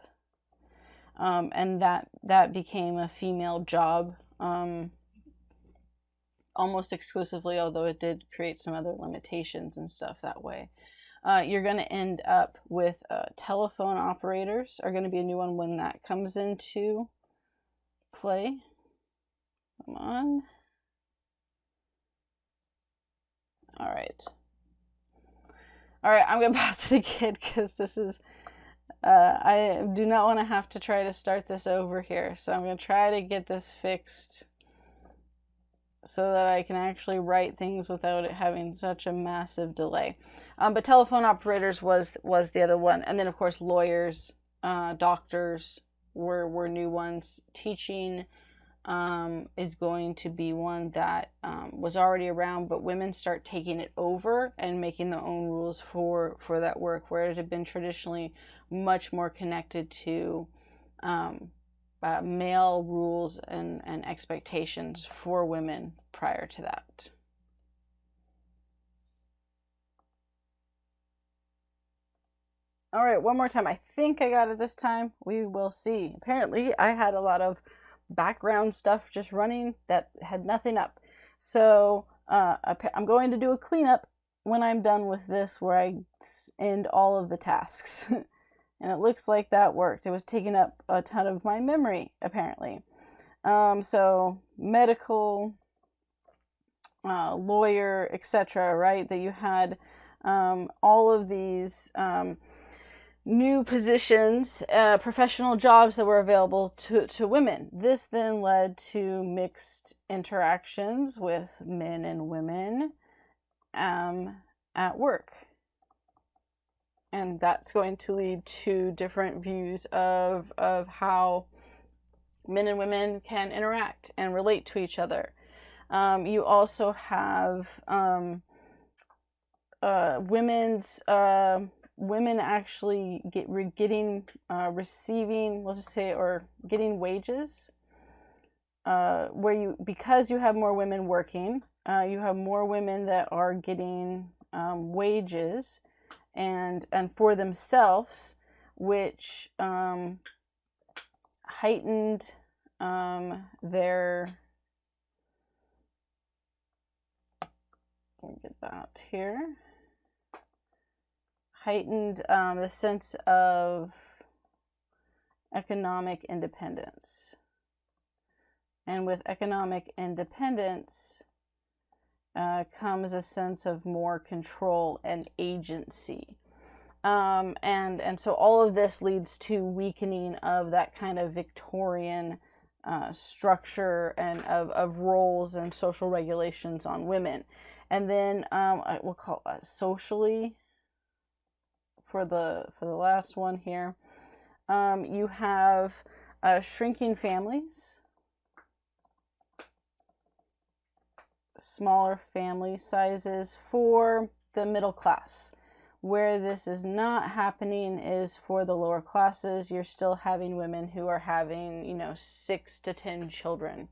Speaker 1: and that became a female job almost exclusively, although it did create some other limitations and stuff that way. You're going to end up with telephone operators are going to be a new one when that comes into play. Come on. All right. All right, I'm going to pass it again because this is, I do not want to have to try to start this over here. So I'm going to try to get this fixed so that I can actually write things without it having such a massive delay. But telephone operators was the other one. And then, of course, lawyers, doctors were new ones. Teaching is going to be one that was already around, but women start taking it over and making their own rules for that work, where it had been traditionally much more connected to male rules and expectations for women prior to that. All right, one more time. I think I got it this time. We will see. Apparently, I had a lot of background stuff just running that had nothing up. So I'm going to do a cleanup when I'm done with this, where I end all of the tasks. And it looks like that worked. It was taking up a ton of my memory, apparently. So medical, lawyer, etc., right? That you had all of these new positions, professional jobs that were available to women. This then led to mixed interactions with men and women at work. And that's going to lead to different views of how men and women can interact and relate to each other. You also have women actually receiving, let's just say, or getting wages, because you have more women working, you have more women that are getting wages and for themselves, which heightened their, let me get that here, heightened the sense of economic independence. And with economic independence comes a sense of more control and agency. And so all of this leads to weakening of that kind of Victorian structure and of roles and social regulations on women. And then we'll call it socially, for the last one here, you have shrinking families, smaller family sizes for the middle class. Where this is not happening is for the lower classes. You're still having women who are having, 6 to 10 children.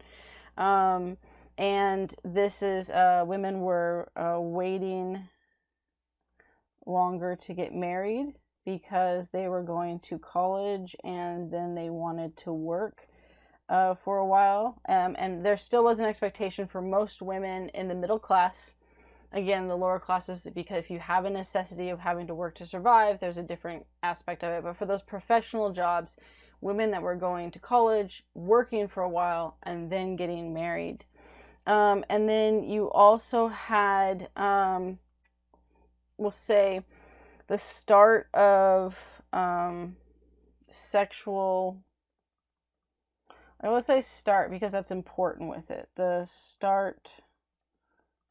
Speaker 1: And this is, women were waiting longer to get married because they were going to college and then they wanted to work for a while. And there still was an expectation for most women in the middle class. Again, the lower classes, because if you have a necessity of having to work to survive, there's a different aspect of it. But for those professional jobs, women that were going to college, working for a while, and then getting married. And then you also had, we'll say, the start of sexual, I will say start because that's important with it. The start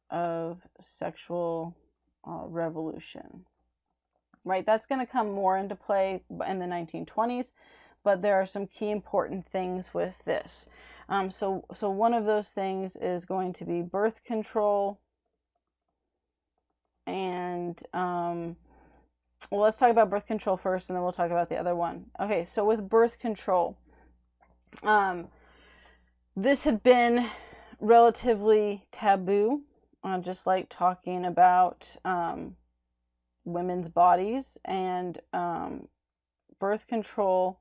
Speaker 1: of sexual revolution. right? That's going to come more into play in the 1920s, but there are some key important things with this. So one of those things is going to be birth control. And well, let's talk about birth control first, and then we'll talk about the other one. Okay, so with birth control, this had been relatively taboo, just like talking about women's bodies, and birth control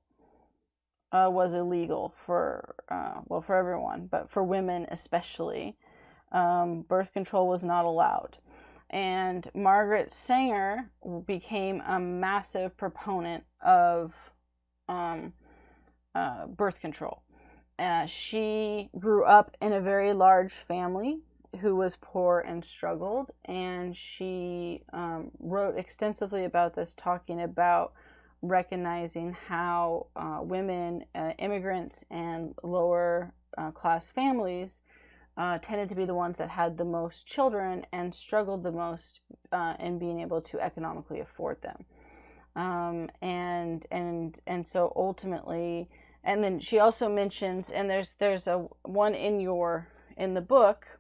Speaker 1: was illegal for for everyone, but for women especially. Birth control was not allowed. And Margaret Sanger became a massive proponent of birth control. She grew up in a very large family who was poor and struggled, and she wrote extensively about this, talking about recognizing how women, immigrants, and lower class families tended to be the ones that had the most children and struggled the most in being able to economically afford them. And so ultimately, and then she also mentions, and there's a one in the book.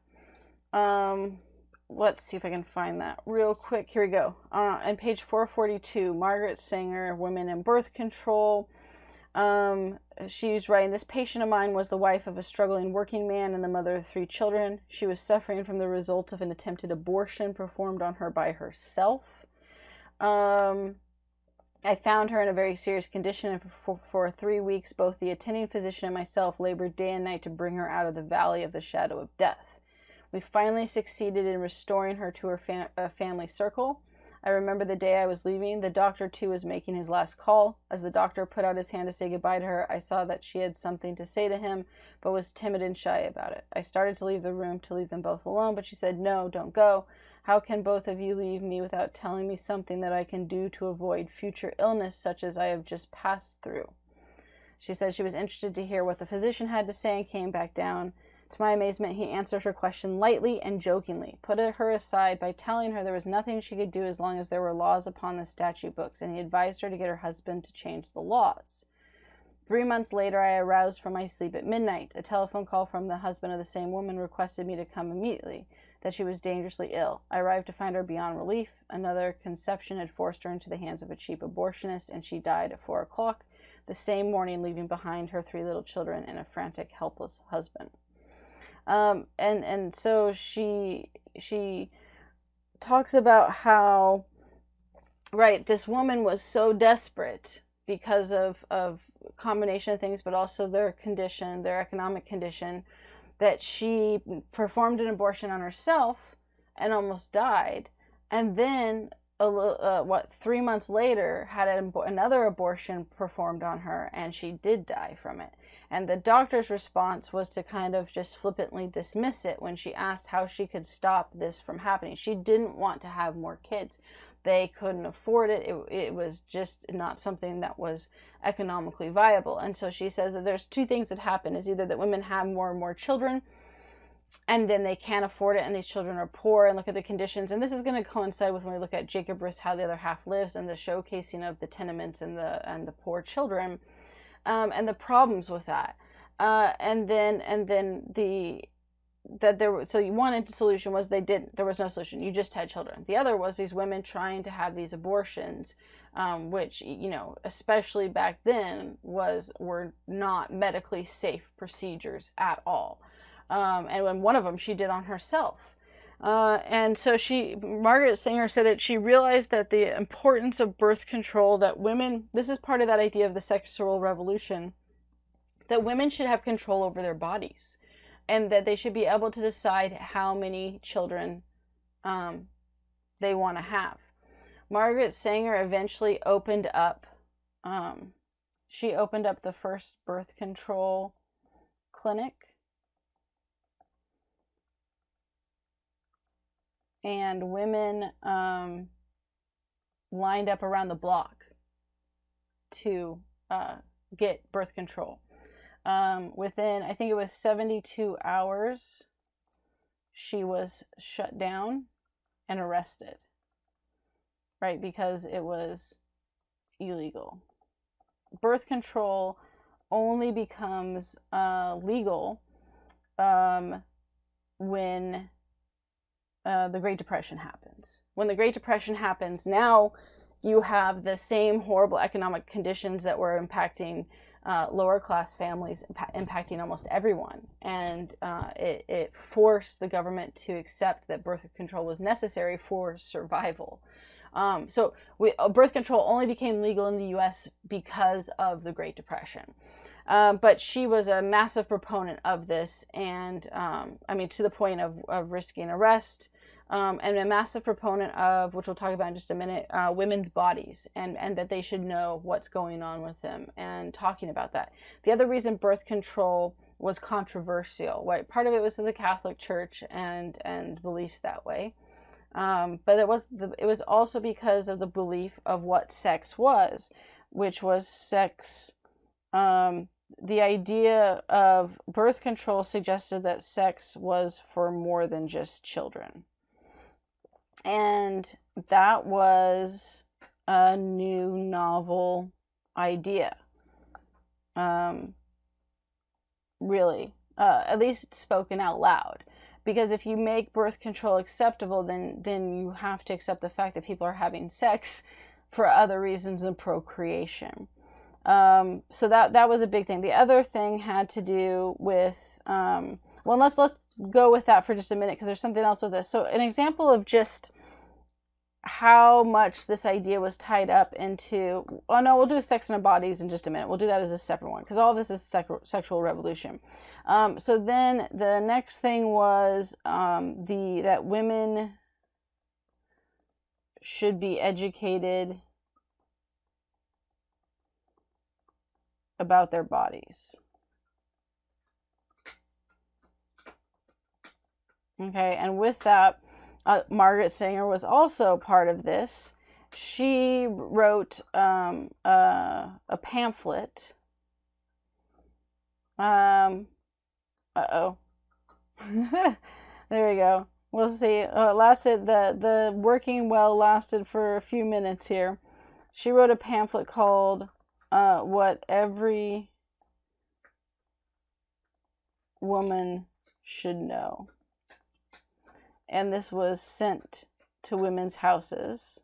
Speaker 1: Let's see if I can find that real quick. Here we go. On page 442, Margaret Sanger, Women and Birth Control. She's writing, this patient of mine was the wife of a struggling working man and the mother of 3 children. She was suffering from the results of an attempted abortion performed on her by herself. I found her in a very serious condition, and for 3 weeks, both the attending physician and myself labored day and night to bring her out of the valley of the shadow of death. We finally succeeded in restoring her to her family circle. I remember the day I was leaving. The doctor, too, was making his last call. As the doctor put out his hand to say goodbye to her, I saw that she had something to say to him, but was timid and shy about it. I started to leave the room to leave them both alone, but she said, no, don't go. How can both of you leave me without telling me something that I can do to avoid future illness such as I have just passed through? She said she was interested to hear what the physician had to say and came back down. To my amazement, he answered her question lightly and jokingly, put her aside by telling her there was nothing she could do as long as there were laws upon the statute books, and he advised her to get her husband to change the laws. 3 months later, I aroused from my sleep at midnight. A telephone call from the husband of the same woman requested me to come immediately, that she was dangerously ill. I arrived to find her beyond relief. Another conception had forced her into the hands of a cheap abortionist, and she died at 4 o'clock the same morning, leaving behind her 3 little children and a frantic, helpless husband. And so she talks about how, right, this woman was so desperate because of combination of things, but also their condition, their economic condition, that she performed an abortion on herself and almost died. And then 3 months later had another abortion performed on her, and she did die from it. And the doctor's response was to kind of just flippantly dismiss it when she asked how she could stop this from happening. She didn't want to have more kids. They couldn't afford it. It was just not something that was economically viable. And so she says that there's 2 things that happen, is either that women have more and more children, and then they can't afford it, and these children are poor, and look at the conditions. And this is going to coincide with when we look at Jacob Riis, How the Other Half Lives, and the showcasing of the tenements and the poor children, and the problems with that. So you wanted the solution was there was no solution. You just had children. The other was these women trying to have these abortions, which, especially back then were not medically safe procedures at all. And when one of them she did on herself. And so Margaret Sanger said that she realized that the importance of birth control, that women, this is part of that idea of the sexual revolution, that women should have control over their bodies, and that they should be able to decide how many children they want to have. Margaret Sanger eventually opened up, she opened up the first birth control clinic. And women lined up around the block to get birth control. Within, I think it was 72 hours, she was shut down and arrested. right? Because it was illegal. Birth control only becomes legal when the Great Depression happens. When the Great Depression happens, now you have the same horrible economic conditions that were impacting lower class families, impacting almost everyone. And it forced the government to accept that birth control was necessary for survival. So birth control only became legal in the US because of the Great Depression. But she was a massive proponent of this, and I mean, to the point of risking arrest, and a massive proponent of, which we'll talk about in just a minute, women's bodies, and that they should know what's going on with them, and talking about that. The other reason birth control was controversial, right? Part of it was in the Catholic Church and beliefs that way. But it was also because of the belief of what sex was, which was sex. The idea of birth control suggested that sex was for more than just children. And that was a new, novel idea. Really, at least spoken out loud. Because if you make birth control acceptable, then you have to accept the fact that people are having sex for other reasons than procreation. So that was a big thing. The other thing had to do with, well, let's go with that for just a minute, because there's something else with this. So an example of just how much this idea was tied up into, oh no, we'll do sex and bodies in just a minute. We'll do that as a separate one, because all of this is sexual revolution. So then the next thing was that women should be educated about their bodies. Okay, and with that, Margaret Sanger was also part of this. She wrote a pamphlet. Uh-oh. There we go. We'll see. Lasted the working well lasted for a few minutes here. She wrote a pamphlet called What Every Woman Should Know. And this was sent to women's houses.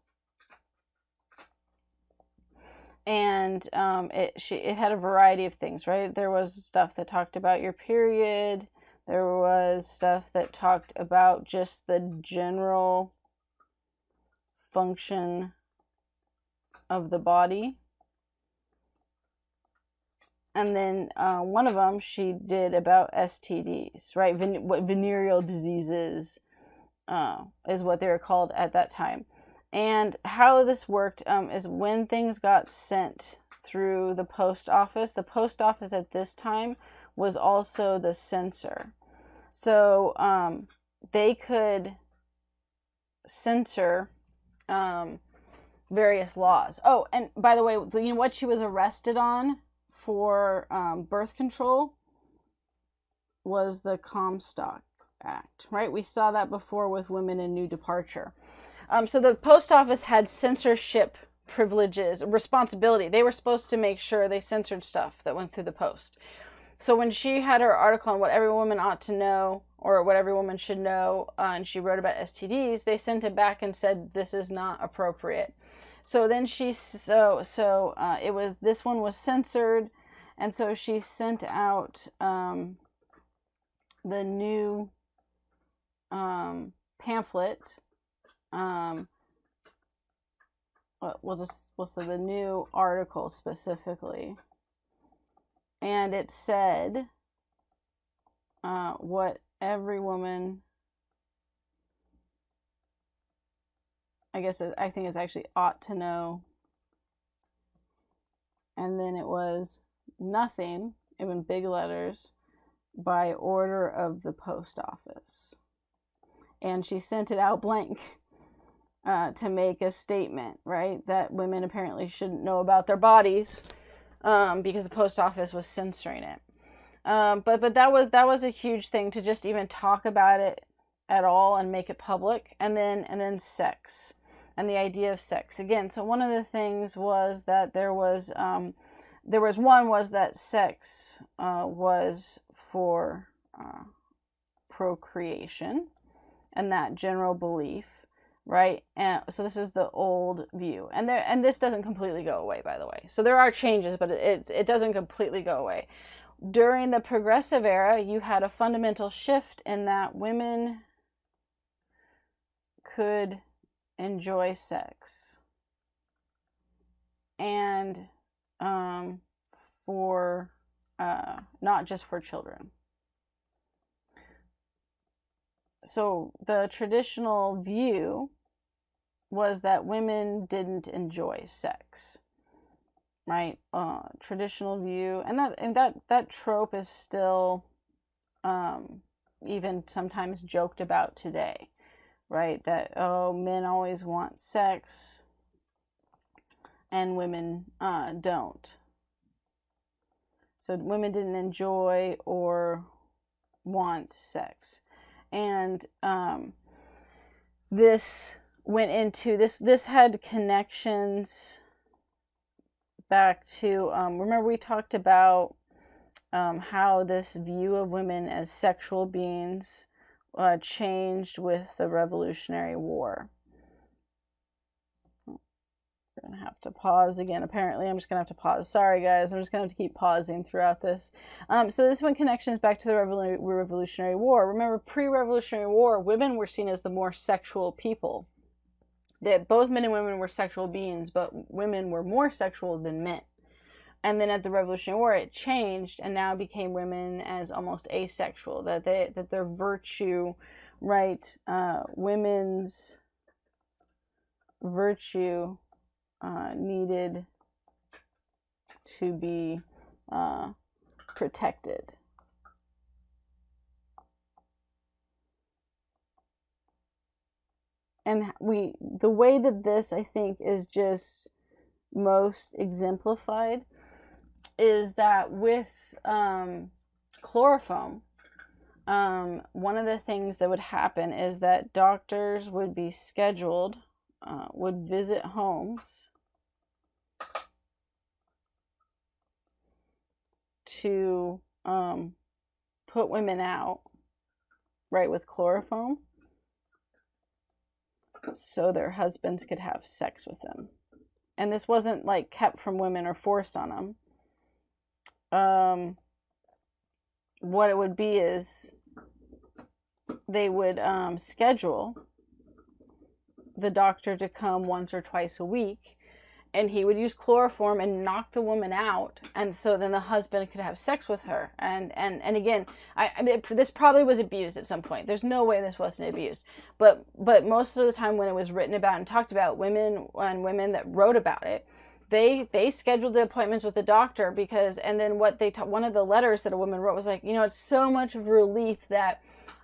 Speaker 1: And it had a variety of things, right? There was stuff that talked about your period. There was stuff that talked about just the general function of the body. And then one of them she did about STDs, right? What venereal diseases is what they were called at that time. And how this worked is when things got sent through the post office at this time was also the censor. So they could censor various laws. Oh, and by the way, you know what she was arrested on for birth control was the Comstock Act, right? We saw that before with Women in New Departure. So the post office had censorship privileges, responsibility. They were supposed to make sure they censored stuff that went through the post. So when she had her article on what every woman ought to know, or what every woman should know, and she wrote about STDs, they sent it back and said this is not appropriate. So then it was, this one was censored, and so she sent out the new pamphlet. We'll say the new article specifically, and it said what every woman, I think it's actually ought to know, and then it was nothing, in big letters, by order of the post office. And she sent it out blank to make a statement, right? That women apparently shouldn't know about their bodies because the post office was censoring it. But that was a huge thing to just even talk about it at all and make it public. And then sex. and the idea of sex. Again, so one of the things was that there was one was that sex was for procreation, and that general belief, right? And so this is the old view, and this doesn't completely go away, by the way. So there are changes, but it doesn't completely go away. During the progressive era, you had a fundamental shift in that women could enjoy sex, and for not just for children. So the traditional view was that women didn't enjoy sex, right? Traditional view, and that trope is still even sometimes joked about today, right? That, oh, men always want sex and women don't. So women didn't enjoy or want sex. And this went into this had connections back to remember we talked about how this view of women as sexual beings changed with the Revolutionary War. We're gonna have to pause again. Apparently, I'm just gonna have to pause. Sorry, guys. I'm just gonna have to keep pausing throughout this. So this one connections back to the Revolutionary War. Remember, pre-Revolutionary War, women were seen as the more sexual people. That both men and women were sexual beings, but women were more sexual than men. And then at the Revolutionary War, it changed, and now became women as almost asexual. That their virtue, right? Women's virtue needed to be protected. And the way that this, I think, is just most exemplified is that with chloroform, one of the things that would happen is that doctors would be scheduled, would visit homes to put women out, right, with chloroform, so their husbands could have sex with them. And this wasn't like kept from women or forced on them. What it would be is they would schedule the doctor to come once or twice a week, and he would use chloroform and knock the woman out, and so then the husband could have sex with her. And again, I mean, this probably was abused at some point. There's no way this wasn't abused, but most of the time when it was written about and talked about, women that wrote about it, they scheduled the appointments with the doctor because, and then what they one of the letters that a woman wrote was like, it's so much of a relief that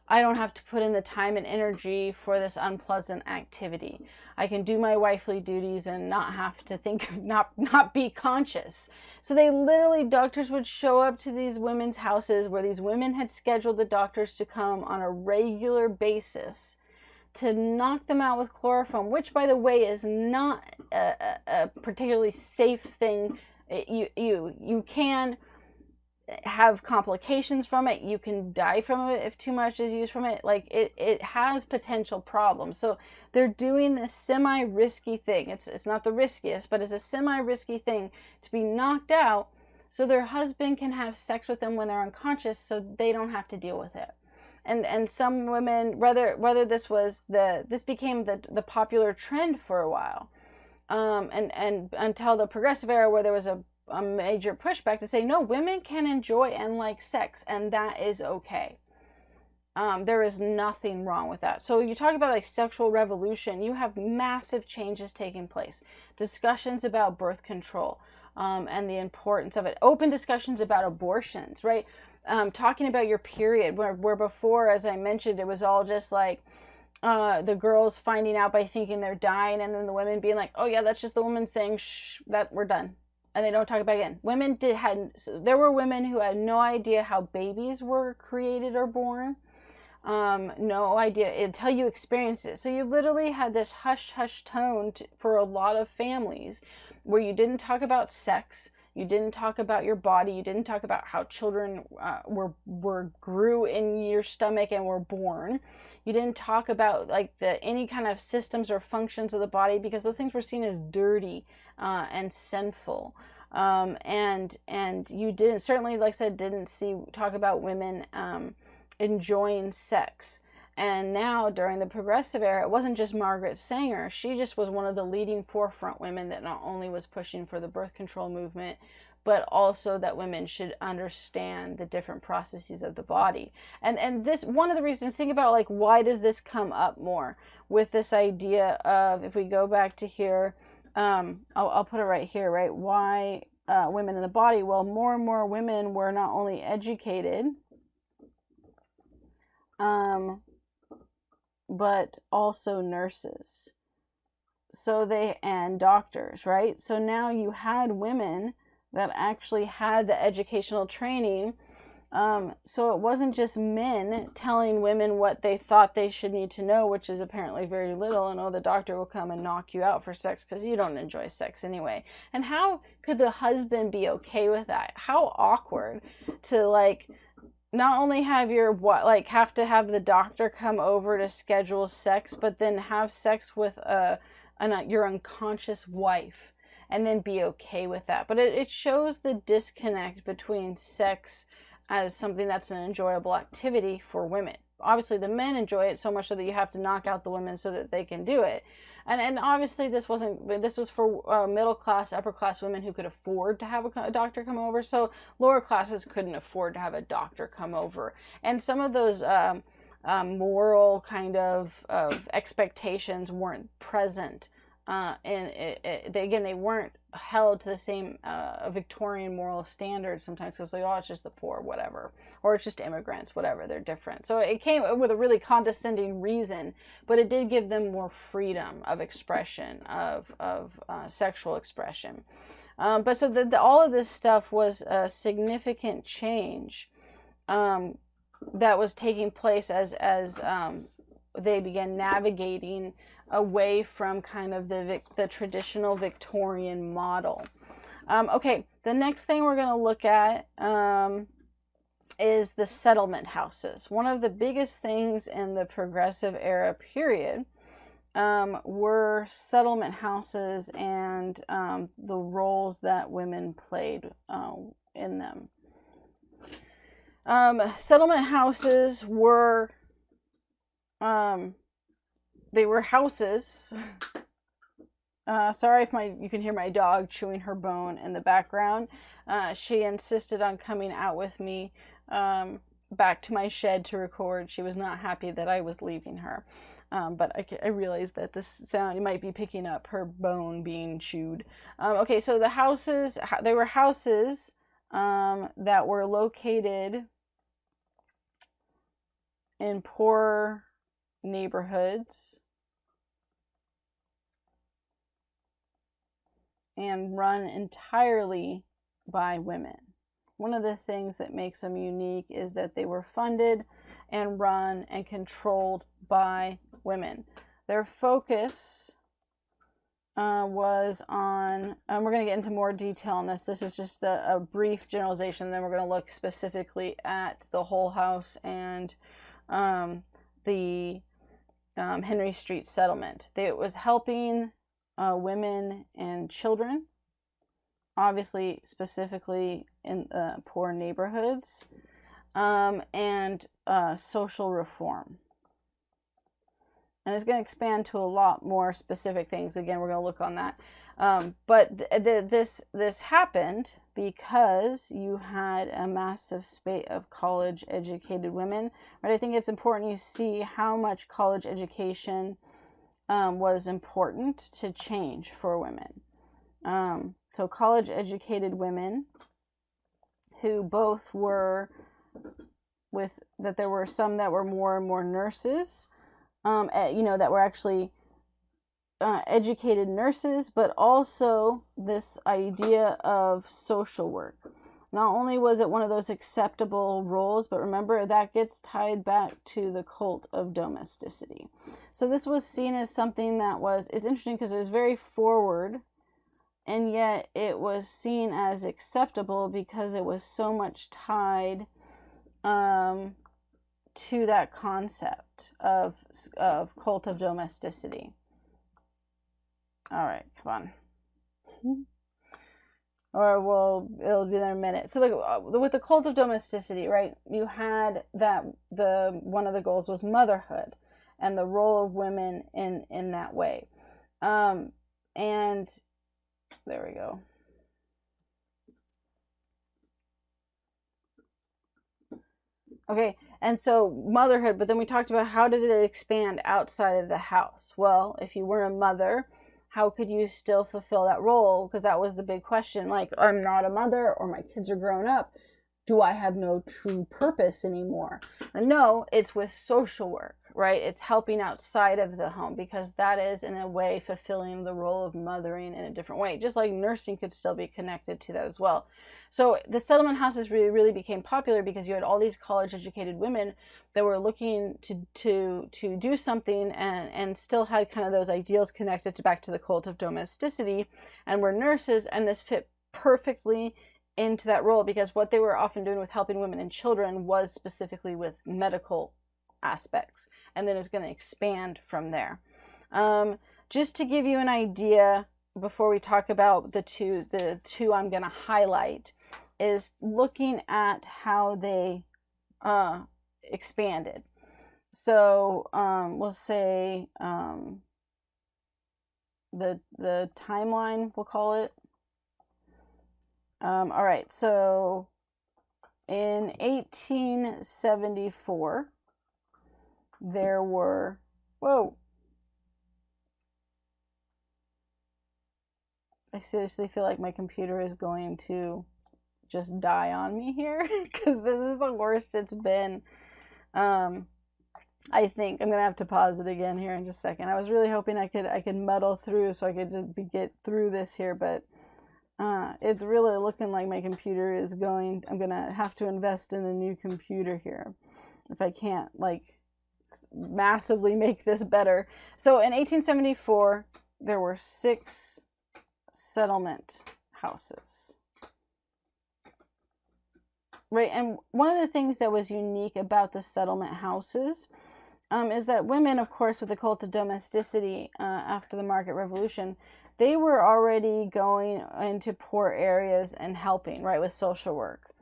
Speaker 1: I don't have to put in the time and energy for this unpleasant activity. I can do my wifely duties and not have to think, not be conscious. So they literally, doctors would show up to these women's houses where these women had scheduled the doctors to come on a regular basis to knock them out with chloroform, which, by the way, is not a particularly safe thing. You can have complications from it. You can die from it if too much is used from it. Like it has potential problems. So they're doing this semi-risky thing. It's not the riskiest, but it's a semi-risky thing to be knocked out so their husband can have sex with them when they're unconscious, so they don't have to deal with it. And some women, whether this became the popular trend for a while, and until the progressive era, where there was a major pushback to say, no, women can enjoy and like sex, and that is okay. There is nothing wrong with that. So you talk about like sexual revolution, you have massive changes taking place. Discussions about birth control, and the importance of it. Open discussions about abortions, right? Talking about your period, where before, as I mentioned, it was all just like the girls finding out by thinking they're dying, and then the women being like, oh yeah, that's just the woman saying, shh, that we're done. And they don't talk about it again. There were women who had no idea how babies were created or born. no idea until you experience it. So you literally had this hush hush tone for a lot of families where you didn't talk about sex, you didn't talk about your body, you didn't talk about how children were grew in your stomach and were born. You didn't talk about like any kind of systems or functions of the body, because those things were seen as dirty and sinful. And you didn't, certainly, like I said, didn't talk about women enjoying sex. And now during the progressive era, it wasn't just Margaret Sanger. She just was one of the leading forefront women that not only was pushing for the birth control movement, but also that women should understand the different processes of the body. And this, one of the reasons, think about like, why does this come up more with this idea of, if we go back to here, I'll put it right here, right? Why women in the body? Well, more and more women were not only educated, but also nurses. So and doctors, right? So now you had women that actually had the educational training. So it wasn't just men telling women what they thought they should need to know, which is apparently very little. And, oh, the doctor will come and knock you out for sex because you don't enjoy sex anyway. And how could the husband be okay with that? How awkward to like not only have have to have the doctor come over to schedule sex, but then have sex with your unconscious wife and then be okay with that. But it shows the disconnect between sex as something that's an enjoyable activity for women. Obviously the men enjoy it so much so that you have to knock out the women so that they can do it. And obviously this was for middle class, upper class women who could afford to have a doctor come over. So lower classes couldn't afford to have a doctor come over. And some of those moral kind of expectations weren't present. They weren't held to the same Victorian moral standards sometimes, because like, oh, it's just the poor, whatever, or it's just immigrants, whatever, they're different. So it came with a really condescending reason, but it did give them more freedom of expression, of sexual expression. But so all of this stuff was a significant change that was taking place as they began navigating away from kind of the traditional Victorian model. Okay, the next thing we're going to look at is the settlement houses. One of the biggest things in the progressive era period were settlement houses and the roles that women played in them. Settlement houses were they were houses. Sorry if you can hear my dog chewing her bone in the background. She insisted on coming out with me back to my shed to record. She was not happy that I was leaving her. But I realized that this sound, you might be picking up her bone being chewed. Okay, so the houses, they were houses that were located in poor neighborhoods and run entirely by women. One of the things that makes them unique is that they were funded and run and controlled by women. Their focus was on, we're going to get into more detail on this. This is just a brief generalization, then we're going to look specifically at the Hull House and the Henry Street settlement. It was helping women and children, obviously specifically in poor neighborhoods, and social reform. And it's going to expand to a lot more specific things. Again, we're going to look on that. But this happened because you had a massive spate of college-educated women. Right? I think it's important you see how much college education was important to change for women. So college-educated women who both were that there were some that were more and more nurses, that were actually educated nurses, but also this idea of social work. not only was it one of those acceptable roles, but remember that gets tied back to the cult of domesticity. So this was seen as something that was, it's interesting because it was very forward, and yet it was seen as acceptable because it was so much tied to that concept of cult of domesticity. All right, come on. Or it'll be there in a minute. So with the cult of domesticity, right, you had that one of the goals was motherhood and the role of women in that way. And there we go. Okay, and so motherhood, but then we talked about how did it expand outside of the house? Well, if you weren't a mother, how could you still fulfill that role? Because that was the big question. Like, I'm not a mother, or my kids are grown up. Do I have no true purpose anymore? And no, it's with social work, right? It's helping outside of the home, because that is, in a way, fulfilling the role of mothering in a different way. Just like nursing could still be connected to that as well. So the settlement houses really became popular because you had all these college-educated women that were looking to do something and still had kind of those ideals connected back to the cult of domesticity, and were nurses, and this fit perfectly into that role, because what they were often doing with helping women and children was specifically with medical aspects, and then it's going to expand from there. Just to give you an idea, before we talk about the two I'm going to highlight, is looking at how they expanded. So we'll say the timeline, we'll call it. All right, so in 1874, there were, I seriously feel like my computer is going to just die on me here, because this is the worst it's been. I think I'm gonna have to pause it again here in just a second. I was really hoping I could muddle through so I could just get through this here, but it's really looking like my computer is going, I'm gonna have to invest in a new computer here if I can't like massively make this better. So in 1874, there were 6 settlement houses. Right, and one of the things that was unique about the settlement houses is that women, of course, with the cult of domesticity after the Market Revolution, they were already going into poor areas and helping, right, with social work.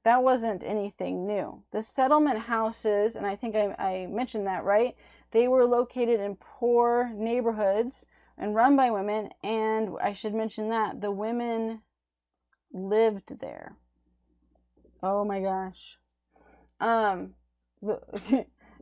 Speaker 1: That wasn't anything new. The settlement houses, and I think I mentioned that, right? They were located in poor neighborhoods and run by women, and I should mention that the women lived there. Oh my gosh.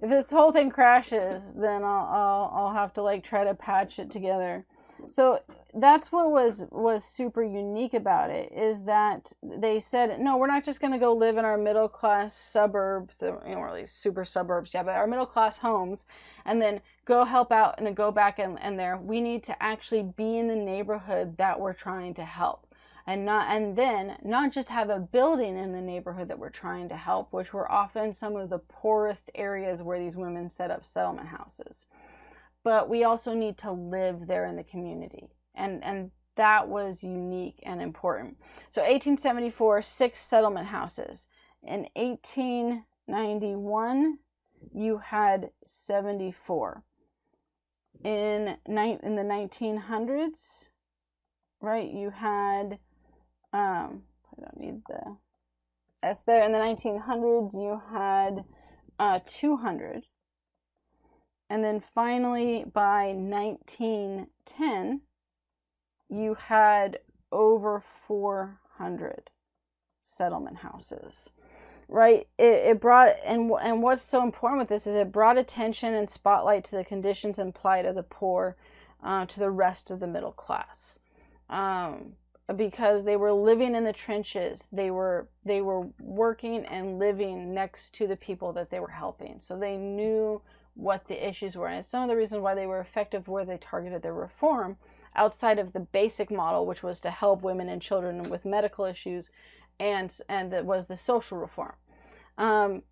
Speaker 1: If this whole thing crashes, then I'll have to like try to patch it together. So that's what was super unique about it, is that they said, no, we're not just going to go live in our middle class suburbs, or at least super suburbs, yeah, but our middle class homes, and then go help out and then go back and there. We need to actually be in the neighborhood that we're trying to help. And then not just have a building in the neighborhood that we're trying to help, which were often some of the poorest areas where these women set up settlement houses, but we also need to live there in the community. And that was unique and important. So 1874, 6 settlement houses. In 1891, you had 74. In the 1900s, right, you had I don't need the S there. In the 1900s, you had 200. And then finally, by 1910, you had over 400 settlement houses, right? It brought, and what's so important with this is it brought attention and spotlight to the conditions and plight of the poor to the rest of the middle class. Because they were living in the trenches, they were working and living next to the people that they were helping, so they knew what the issues were. And some of the reasons why they were effective, where they targeted their reform outside of the basic model, which was to help women and children with medical issues and that was the social reform.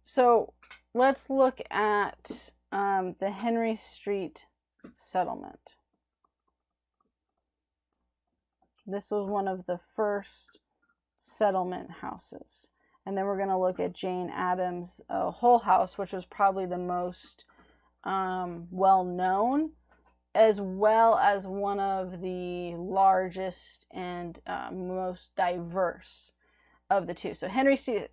Speaker 1: So let's look at the Henry Street settlement. This was one of the first settlement houses. And then we're going to look at Jane Addams' Hull House, which was probably the most well known, as well as one of the largest and most diverse of the two. So Henry Street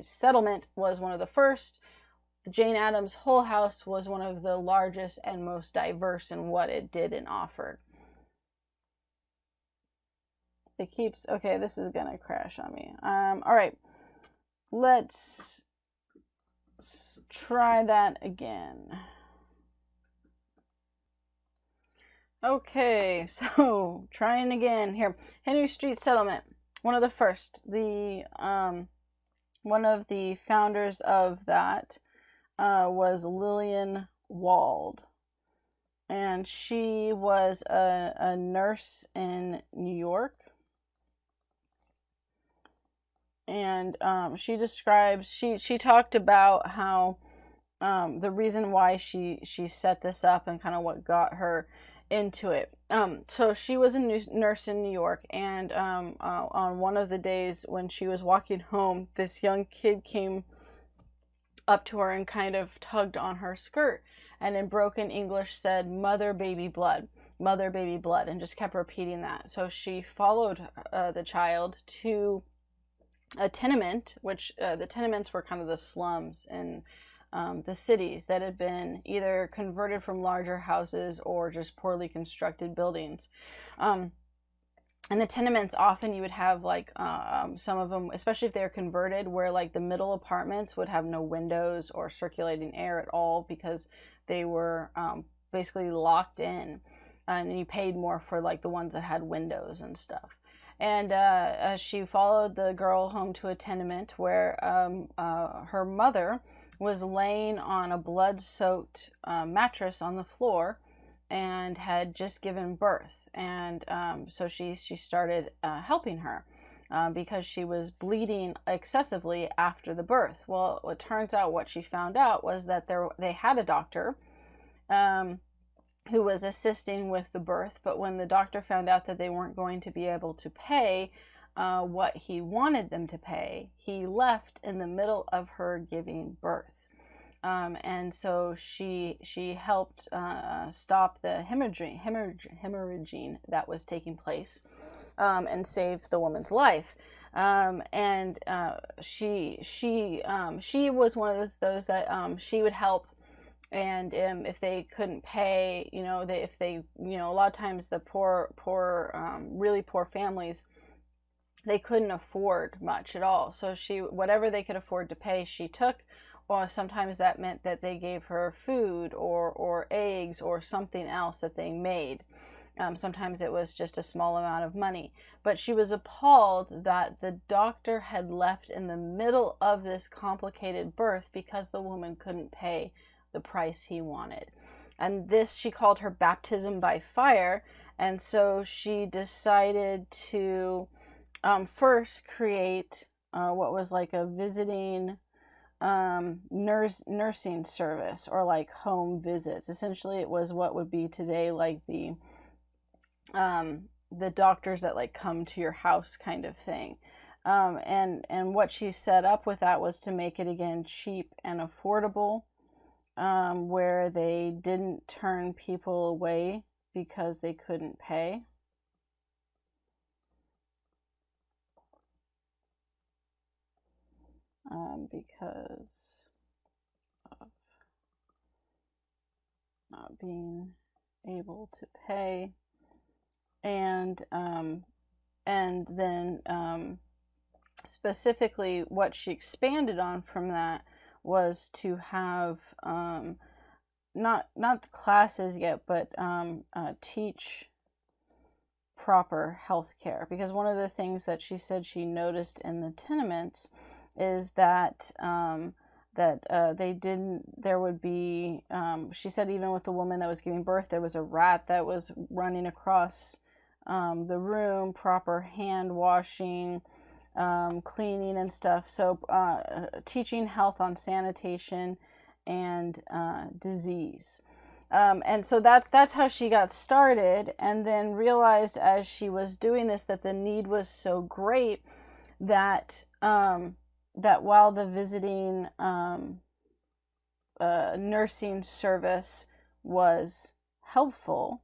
Speaker 1: settlement was one of the first. The Jane Addams Hull House was one of the largest and most diverse in what it did and offered. It keeps, okay, this is gonna crash on me. All right, let's try that again. Okay, so trying again here. Henry Street settlement, one of the first. The one of the founders of that was Lillian Wald, and she was a nurse in New York. And she describes, she talked about how the reason why she set this up and kind of what got her into it. So she was a nurse in New York, and on one of the days when she was walking home, this young kid came up to her and kind of tugged on her skirt, and in broken English said, "Mother, baby, blood. Mother, baby, blood," and just kept repeating that. So she followed the child to a tenement, which the tenements were kind of the slums in the cities that had been either converted from larger houses or just poorly constructed buildings. And the tenements, often you would have like some of them, especially if they were converted, where like the middle apartments would have no windows or circulating air at all because they were basically locked in, and you paid more for like the ones that had windows and stuff. And she followed the girl home to a tenement where her mother was laying on a blood-soaked mattress on the floor and had just given birth. And so she started helping her because she was bleeding excessively after the birth. Well, it turns out what she found out was that they had a doctor who was assisting with the birth, but when the doctor found out that they weren't going to be able to pay what he wanted them to pay, he left in the middle of her giving birth. And so she helped stop the hemorrhaging that was taking place, and saved the woman's life. And she was one of those that she would help. And if they couldn't pay, a lot of times the really poor families, they couldn't afford much at all. So whatever they could afford to pay, she took. Or sometimes that meant that they gave her food or eggs or something else that they made. Sometimes it was just a small amount of money. But she was appalled that the doctor had left in the middle of this complicated birth because the woman couldn't pay the price he wanted. And this she called her baptism by fire. And so she decided to first create what was like a visiting nursing service, or like home visits. Essentially it was what would be today like the doctors that like come to your house kind of thing. And what she set up with that was to make it again cheap and affordable, where they didn't turn people away because they couldn't pay. Because of not being able to pay. And then specifically what she expanded on from that was to have not classes yet, but teach proper health care. Because one of the things that she said she noticed in the tenements is that they didn't, there would be, she said even with the woman that was giving birth, there was a rat that was running across the room, proper hand washing, cleaning and stuff. So teaching health on sanitation and disease. And so that's how she got started, and then realized as she was doing this that the need was so great that that while the visiting nursing service was helpful,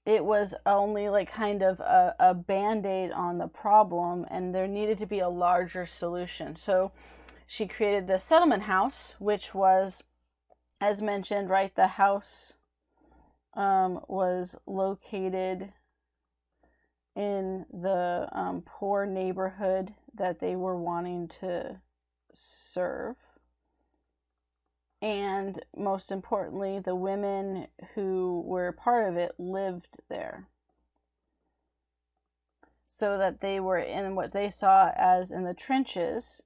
Speaker 1: it was only like kind of a band-aid on the problem, and there needed to be a larger solution. So she created the settlement house, which was, as mentioned, right, the house was located in the poor neighborhood that they were wanting to serve. And most importantly, the women who were part of it lived there, so that they were in what they saw as in the trenches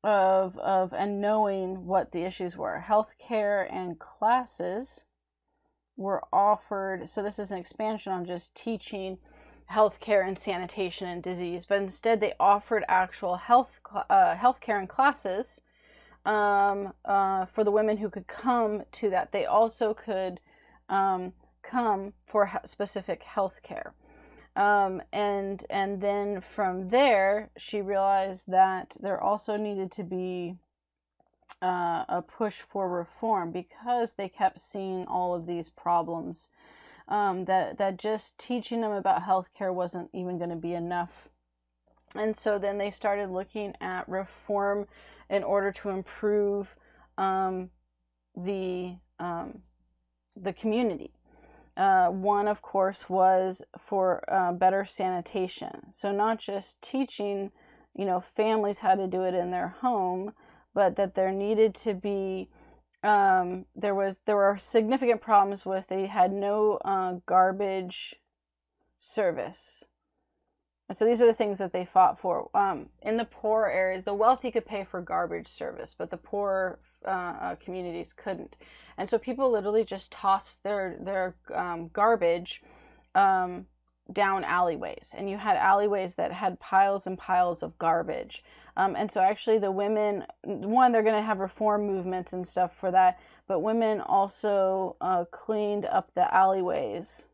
Speaker 1: of and knowing what the issues were. Healthcare and classes were offered. So this is an expansion on just teaching healthcare and sanitation and disease, but instead they offered actual healthcare and classes for the women who could come to that. They also could come for specific health care. And then from there, she realized that there also needed to be a push for reform, because they kept seeing all of these problems, that just teaching them about healthcare wasn't even going to be enough. And so then they started looking at reform in order to improve the community. One, of course, was for better sanitation. So not just teaching, families how to do it in their home, but that there needed to be, there were significant problems with, they had no garbage service. So these are the things that they fought for. In the poor areas, the wealthy could pay for garbage service, but the poor communities couldn't. And so people literally just tossed their garbage down alleyways. And you had alleyways that had piles and piles of garbage. And so actually the women, one, they're going to have reform movements and stuff for that, but women also cleaned up the alleyways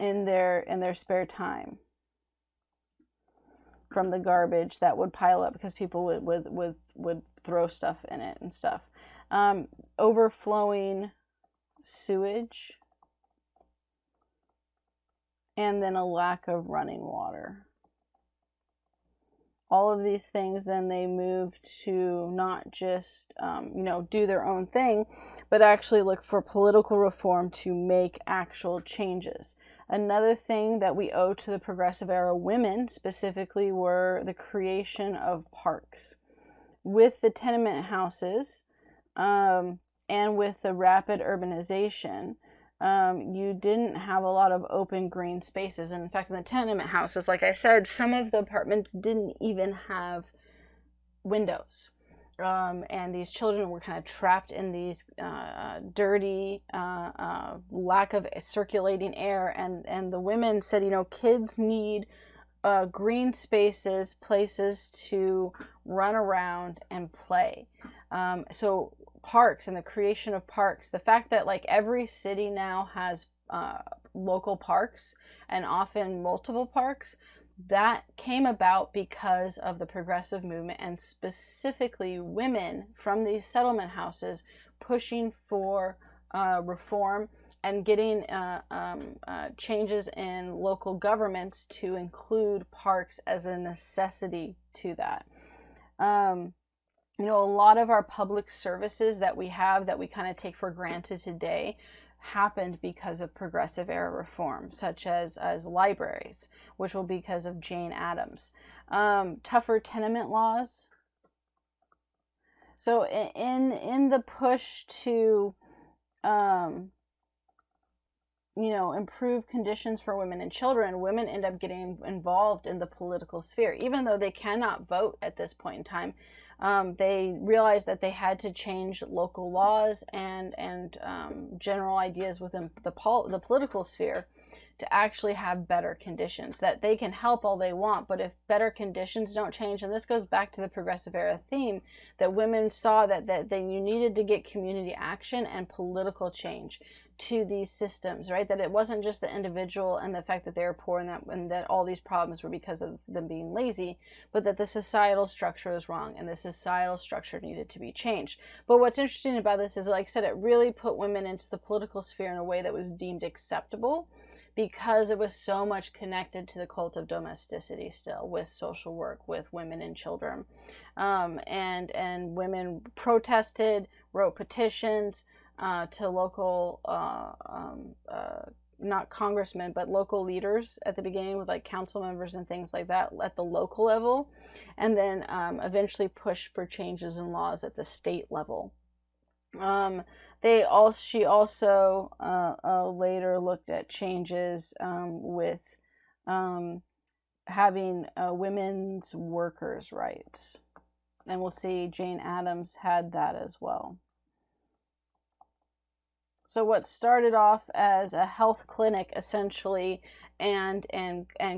Speaker 1: in their spare time from the garbage that would pile up, because people would throw stuff in it and stuff. Overflowing sewage, and then a lack of running water. All of these things, then they moved to not just, do their own thing, but actually look for political reform to make actual changes. Another thing that we owe to the Progressive Era women specifically were the creation of parks. With the tenement houses and with the rapid urbanization, you didn't have a lot of open green spaces. And in fact, in the tenement houses, like I said, some of the apartments didn't even have windows. And these children were kind of trapped in these dirty, lack of circulating air. And the women said, kids need green spaces, places to run around and play. So parks and the creation of parks, the fact that like every city now has local parks, and often multiple parks, that came about because of the progressive movement, and specifically women from these settlement houses pushing for reform and getting changes in local governments to include parks as a necessity to that. A lot of our public services that we have that we kind of take for granted today happened because of Progressive Era reform, such as libraries, which will be because of Jane Addams. Tougher tenement laws. So in the push to improve conditions for women and children, women end up getting involved in the political sphere, even though they cannot vote at this point in time. They realized that they had to change local laws and general ideas within the political sphere to actually have better conditions. That they can help all they want, but if better conditions don't change, and this goes back to the progressive era theme, that women saw that you needed to get community action and political change to these systems, right? That it wasn't just the individual and the fact that they were poor and that all these problems were because of them being lazy, but that the societal structure was wrong and the societal structure needed to be changed. But what's interesting about this is, like I said, it really put women into the political sphere in a way that was deemed acceptable, because it was so much connected to the cult of domesticity still, with social work, with women and children. And women protested, wrote petitions to local, not congressmen, but local leaders at the beginning, with like council members and things like that at the local level, and then eventually pushed for changes in laws at the state level. She also later looked at changes with having women's workers' rights, and we'll see Jane Addams had that as well. So what started off as a health clinic essentially and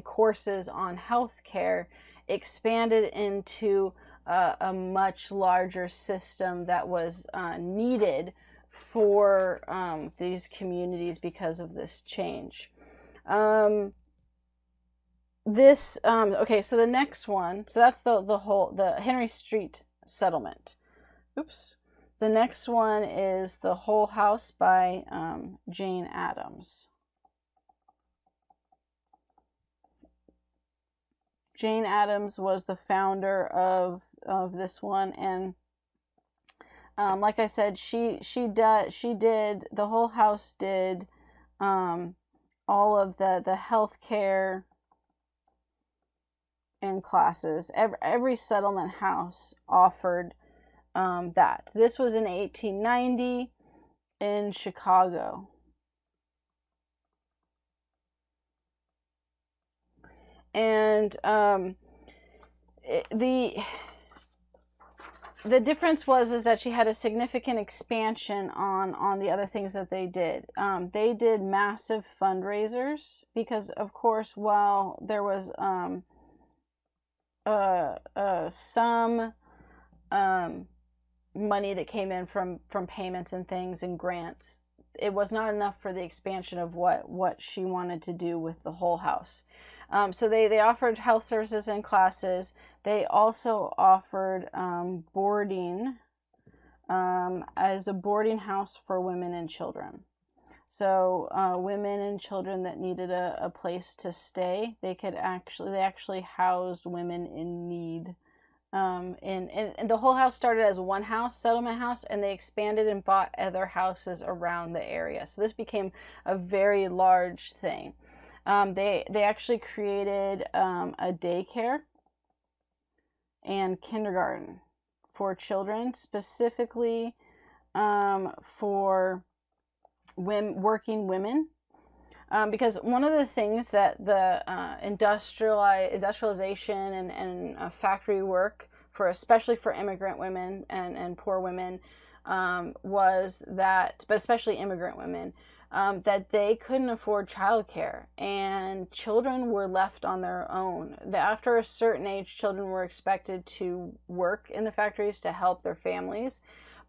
Speaker 1: courses on healthcare expanded into a much larger system that was needed for these communities because of this change. Okay, so the next one, so that's the Henry Street settlement. Oops. The next one is The Whole House by Jane Addams. Jane Addams was the founder of this one, and like I said, she did, The Whole House did all of the healthcare and classes. Every settlement house offered that. This was in 1890 in Chicago. And the difference is that she had a significant expansion on the other things that they did. They did massive fundraisers because, of course, while there was some money that came in from payments and things and grants, it was not enough for the expansion of what she wanted to do with the whole house. So they offered health services and classes. They also offered boarding as a boarding house for women and children. So women and children that needed a place to stay, they actually housed women in need. And the whole house started as one house, settlement house, and they expanded and bought other houses around the area. So this became a very large thing. They actually created a daycare and kindergarten for children, specifically for working women. Because one of the things that the industrialization and factory work, especially for immigrant women and poor women, was that, but especially immigrant women, that they couldn't afford childcare, and children were left on their own. After a certain age, children were expected to work in the factories to help their families,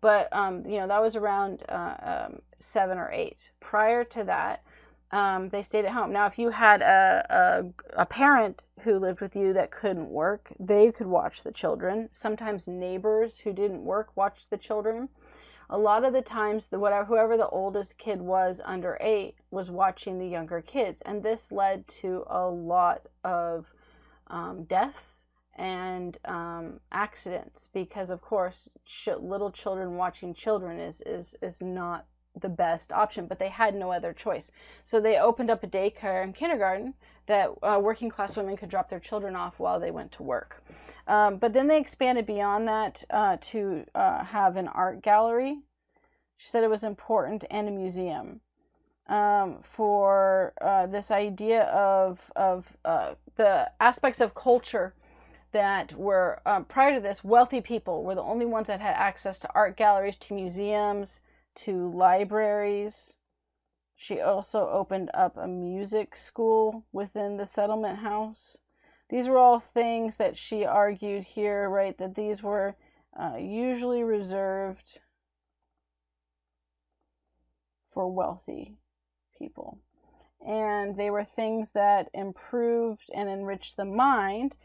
Speaker 1: but that was around 7 or 8. Prior to that, they stayed at home. Now, if you had a parent who lived with you that couldn't work, they could watch the children. Sometimes neighbors who didn't work watched the children. A lot of the times, whoever the oldest kid was under 8 was watching the younger kids, and this led to a lot of deaths and accidents, because of course little children watching children is not the best option, but they had no other choice. So they opened up a daycare and kindergarten that working class women could drop their children off while they went to work. But then they expanded beyond that to have an art gallery. She said it was important, and a museum for this idea of the aspects of culture that were, prior to this, wealthy people were the only ones that had access to art galleries, to museums, to libraries. She also opened up a music school within the settlement house. These were all things that she argued here, right, that these were usually reserved for wealthy people. And they were things that improved and enriched the mind,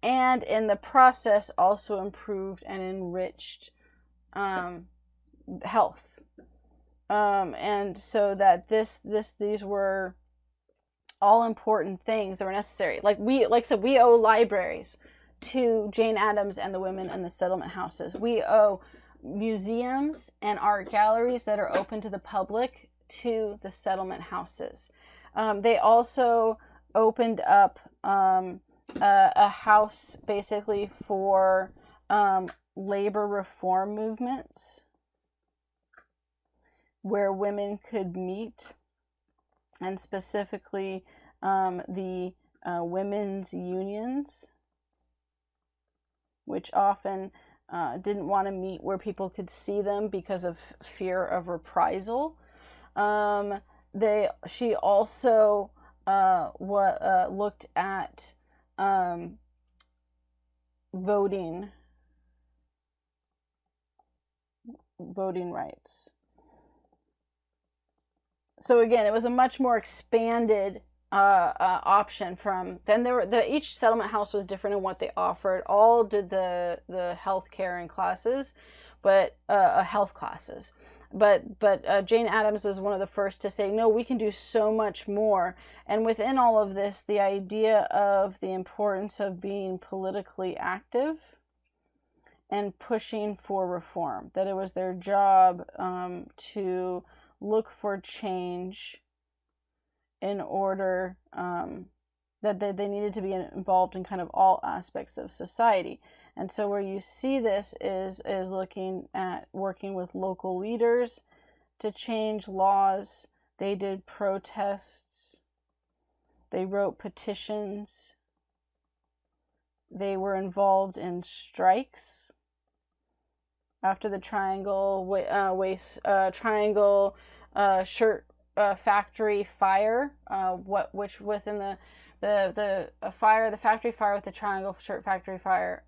Speaker 1: and in the process also improved and enriched health. And so that these were all important things that were necessary. Like I said, we owe libraries to Jane Addams and the women in the settlement houses. We owe museums and art galleries that are open to the public to the settlement houses. They also opened up a house basically for labor reform movements where women could meet, and specifically the women's unions, which often didn't want to meet where people could see them because of fear of reprisal. She also looked at voting rights. So again, it was a much more expanded option from then. Each settlement house was different in what they offered. All did the healthcare and classes, but health classes. But Jane Addams was one of the first to say, no, we can do so much more. And within all of this, the idea of the importance of being politically active and pushing for reform, that it was their job to look for change in order, that they needed to be involved in kind of all aspects of society. And so where you see this is looking at working with local leaders to change laws. They did protests. They wrote petitions. They were involved in strikes after the Triangle shirt factory fire, which within the factory fire with the Triangle shirt factory fire,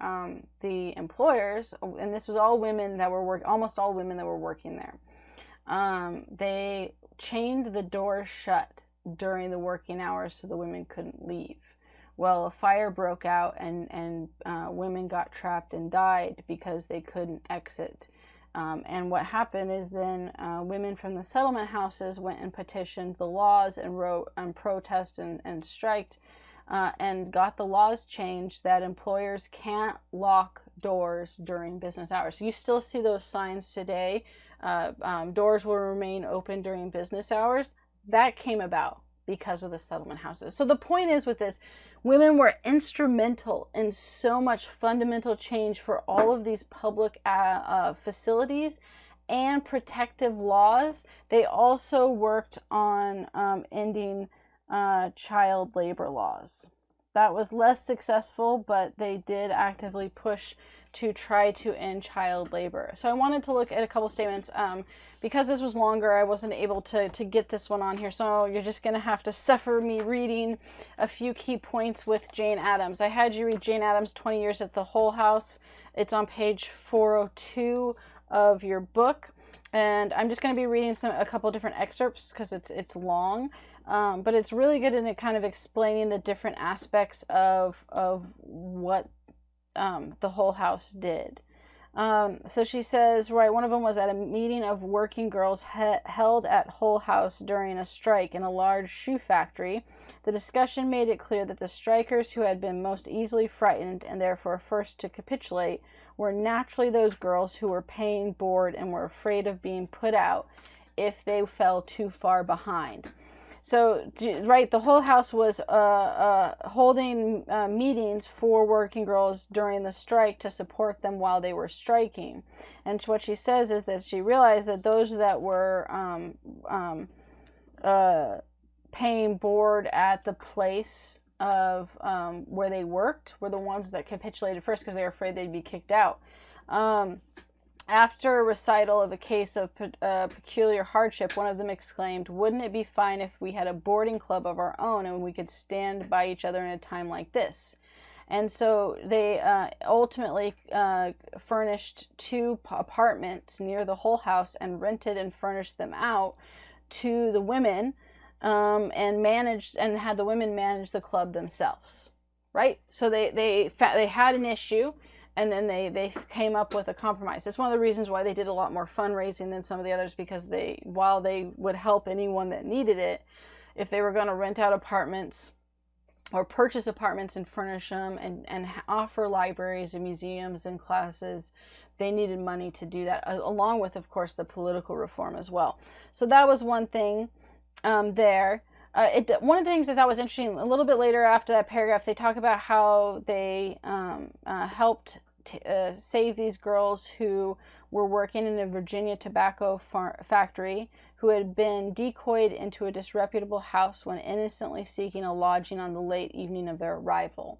Speaker 1: the employers, and this was all women that were almost all women that were working there, they chained the doors shut during the working hours so the women couldn't leave. Well, a fire broke out and women got trapped and died because they couldn't exit. And what happened is then women from the settlement houses went and petitioned the laws and wrote and protested and striked and got the laws changed that employers can't lock doors during business hours. So you still see those signs today. Doors will remain open during business hours. That came about because of the settlement houses. So the point is with this, women were instrumental in so much fundamental change for all of these public facilities and protective laws. They also worked on ending child labor laws. That was less successful, but they did actively push to try to end child labor. So I wanted to look at a couple statements. Because this was longer, I wasn't able to get this one on here, so you're just going to have to suffer me reading a few key points with Jane Addams. I had you read Jane Addams' 20 Years at the Hull House. It's on page 402 of your book, and I'm just going to be reading a couple different excerpts because it's long, but it's really good in it kind of explaining the different aspects of what the Hull House did. So she says, right, one of them was at a meeting of working girls held at Hull House during a strike in a large shoe factory. The discussion made it clear that the strikers who had been most easily frightened and therefore first to capitulate were naturally those girls who were paying board and were afraid of being put out if they fell too far behind. So, right, the Hull House was holding meetings for working girls during the strike to support them while they were striking. And what she says is that she realized that those that were paying board at the place where they worked were the ones that capitulated first because they were afraid they'd be kicked out. After a recital of a case of peculiar hardship, one of them exclaimed, "Wouldn't it be fine if we had a boarding club of our own and we could stand by each other in a time like this?" And so they ultimately furnished 2 apartments near the Hull House and rented and furnished them out to the women, and had the women manage the club themselves, right? So they had an issue, and then they came up with a compromise. That's one of the reasons why they did a lot more fundraising than some of the others, because while they would help anyone that needed it, if they were going to rent out apartments or purchase apartments and furnish them and offer libraries and museums and classes, they needed money to do that, along with, of course, the political reform as well. So that was one thing there. One of the things I thought was interesting, a little bit later after that paragraph, they talk about how they helped save these girls who were working in a Virginia tobacco factory, who had been decoyed into a disreputable house when innocently seeking a lodging on the late evening of their arrival,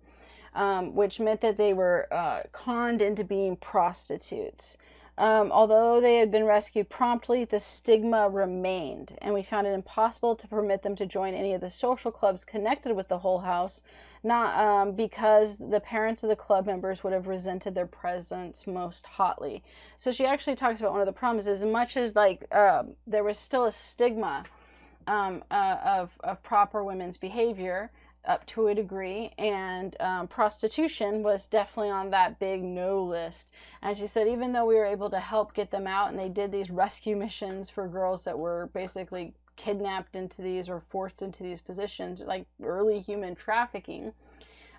Speaker 1: which meant that they were conned into being prostitutes. Although they had been rescued promptly, the stigma remained, and we found it impossible to permit them to join any of the social clubs connected with the Hull House, not because the parents of the club members would have resented their presence most hotly. So she actually talks about one of the problems, as much as there was still a stigma of proper women's behavior up to a degree, and prostitution was definitely on that big no list. And she said even though we were able to help get them out, and they did these rescue missions for girls that were basically kidnapped into these or forced into these positions, like early human trafficking,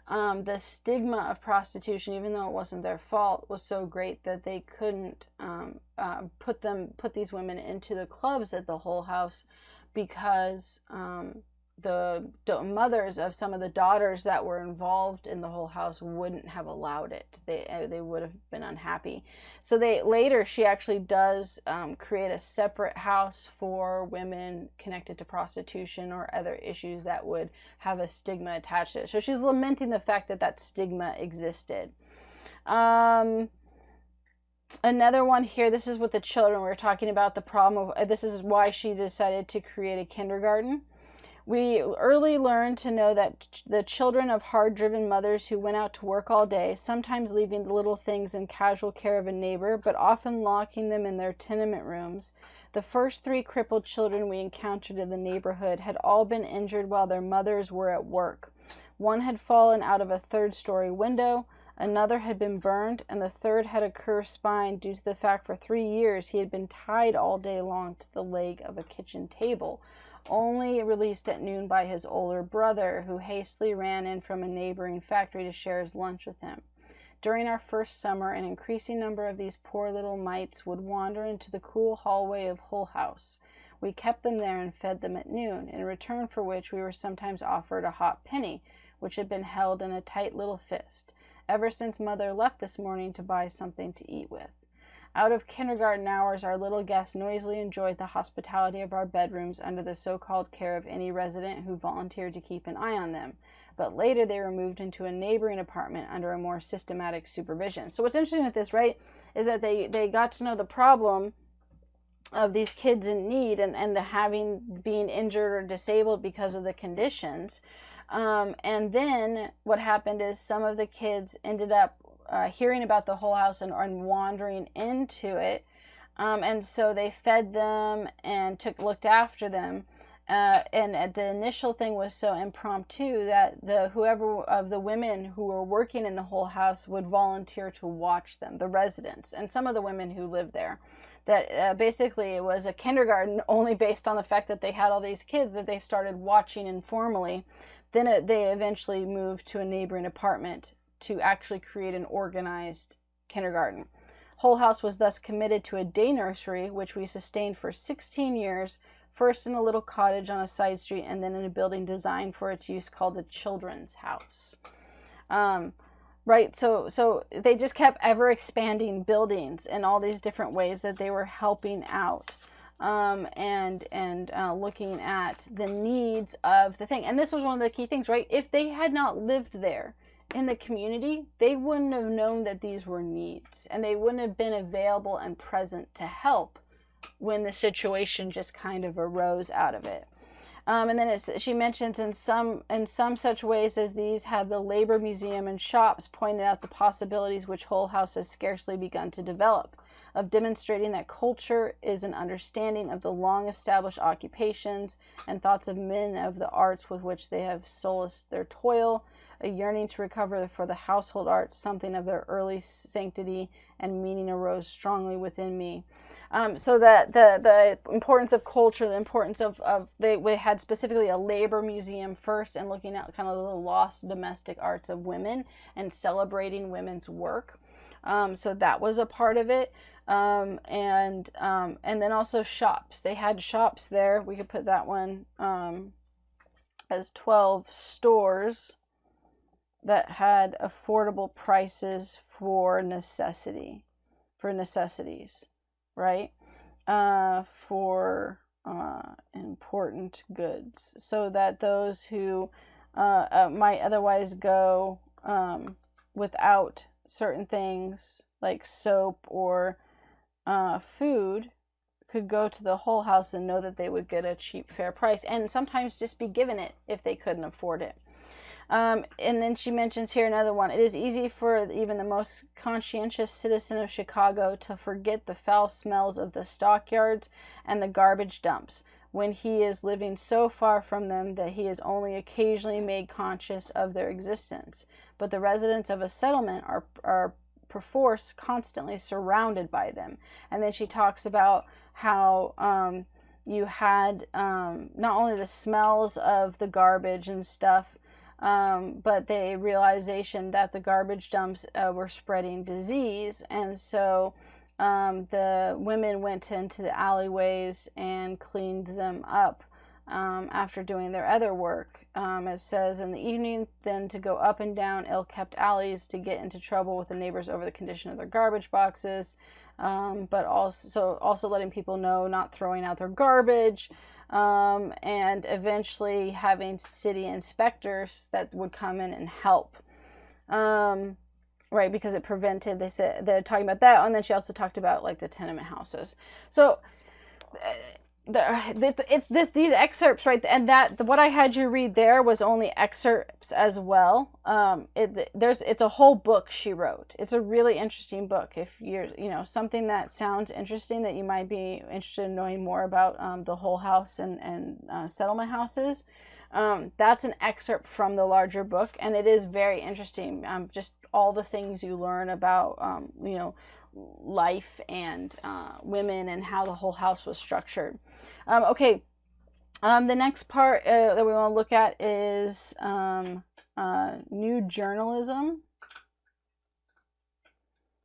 Speaker 1: the stigma of prostitution, even though it wasn't their fault, was so great that they couldn't put these women into the clubs at the Hull House, because the mothers of some of the daughters that were involved in the Hull House wouldn't have allowed it. They would have been unhappy. So she actually does create a separate house for women connected to prostitution or other issues that would have a stigma attached to it. So she's lamenting the fact that that stigma existed. Another one here, this is with the children. We're talking about the problem of, this is why she decided to create a kindergarten. We early learned to know that the children of hard-driven mothers who went out to work all day, sometimes leaving the little things in casual care of a neighbor, but often locking them in their tenement rooms. The first 3 crippled children we encountered in the neighborhood had all been injured while their mothers were at work. One had fallen out of a 3rd-story window, another had been burned, and the third had a curved spine due to the fact for 3 years he had been tied all day long to the leg of a kitchen table, only released at noon by his older brother, who hastily ran in from a neighboring factory to share his lunch with him. During our first summer, an increasing number of these poor little mites would wander into the cool hallway of Hull House. We kept them there and fed them at noon, in return for which we were sometimes offered a hot penny, which had been held in a tight little fist, ever since Mother left this morning to buy something to eat with. Out of kindergarten hours, our little guests noisily enjoyed the hospitality of our bedrooms under the so-called care of any resident who volunteered to keep an eye on them. But later they were moved into a neighboring apartment under a more systematic supervision. So what's interesting with this, right, is that they got to know the problem of these kids in need and the being injured or disabled because of the conditions. And then what happened is some of the kids ended up hearing about the Hull House and wandering into it, and so they fed them and looked after them, and the initial thing was so impromptu that whoever of the women who were working in the Hull House would volunteer to watch them, the residents, and some of the women who lived there. That basically it was a kindergarten only based on the fact that they had all these kids that they started watching informally. Then they eventually moved to a neighboring apartment to actually create an organized kindergarten. Hull House was thus committed to a day nursery, which we sustained for 16 years, first in a little cottage on a side street and then in a building designed for its use called the Children's House. Right, so they just kept ever expanding buildings in all these different ways that they were helping out and looking at the needs of the thing. And this was one of the key things, right? If they had not lived there in the community, they wouldn't have known that these were needs, and they wouldn't have been available and present to help when the situation just kind of arose out of it. And then she mentions in some such ways as these have the labor museum and shops pointed out the possibilities which Hull House has scarcely begun to develop, of demonstrating that culture is an understanding of the long established occupations and thoughts of men of the arts with which they have solaced their toil, a yearning to recover for the household arts something of their early sanctity and meaning arose strongly within me. So that the importance of culture, the importance of they had specifically a labor museum first, and looking at kind of the lost domestic arts of women and celebrating women's work. So that was a part of it. And then also shops. They had shops there. We could put that one as 12 stores that had affordable prices for necessities, right? For important goods, so that those who might otherwise go without certain things like soap or food could go to the Hull House and know that they would get a cheap, fair price, and sometimes just be given it if they couldn't afford it. And then she mentions here another one. It is easy for even the most conscientious citizen of Chicago to forget the foul smells of the stockyards and the garbage dumps when he is living so far from them that he is only occasionally made conscious of their existence. But the residents of a settlement are perforce constantly surrounded by them. And then she talks about how you had not only the smells of the garbage and stuff, but the realization that the garbage dumps were spreading disease. And so the women went into the alleyways and cleaned them up after doing their other work. It says, in the evening, then to go up and down ill-kept alleys to get into trouble with the neighbors over the condition of their garbage boxes, but also letting people know, not throwing out their garbage, and eventually having city inspectors that would come in and help. Right, because it prevented, they're talking about that, and then she also talked about like the tenement houses. So these excerpts, right, and what I had you read there was only excerpts as well. It's a whole book she wrote. It's a really interesting book. If you're, something that sounds interesting, that you might be interested in knowing more about the Hull House and settlement houses, that's an excerpt from the larger book, and it is very interesting. Just all the things you learn about, life and women and how the Hull House was structured. Okay, the next part that we want to look at is new journalism,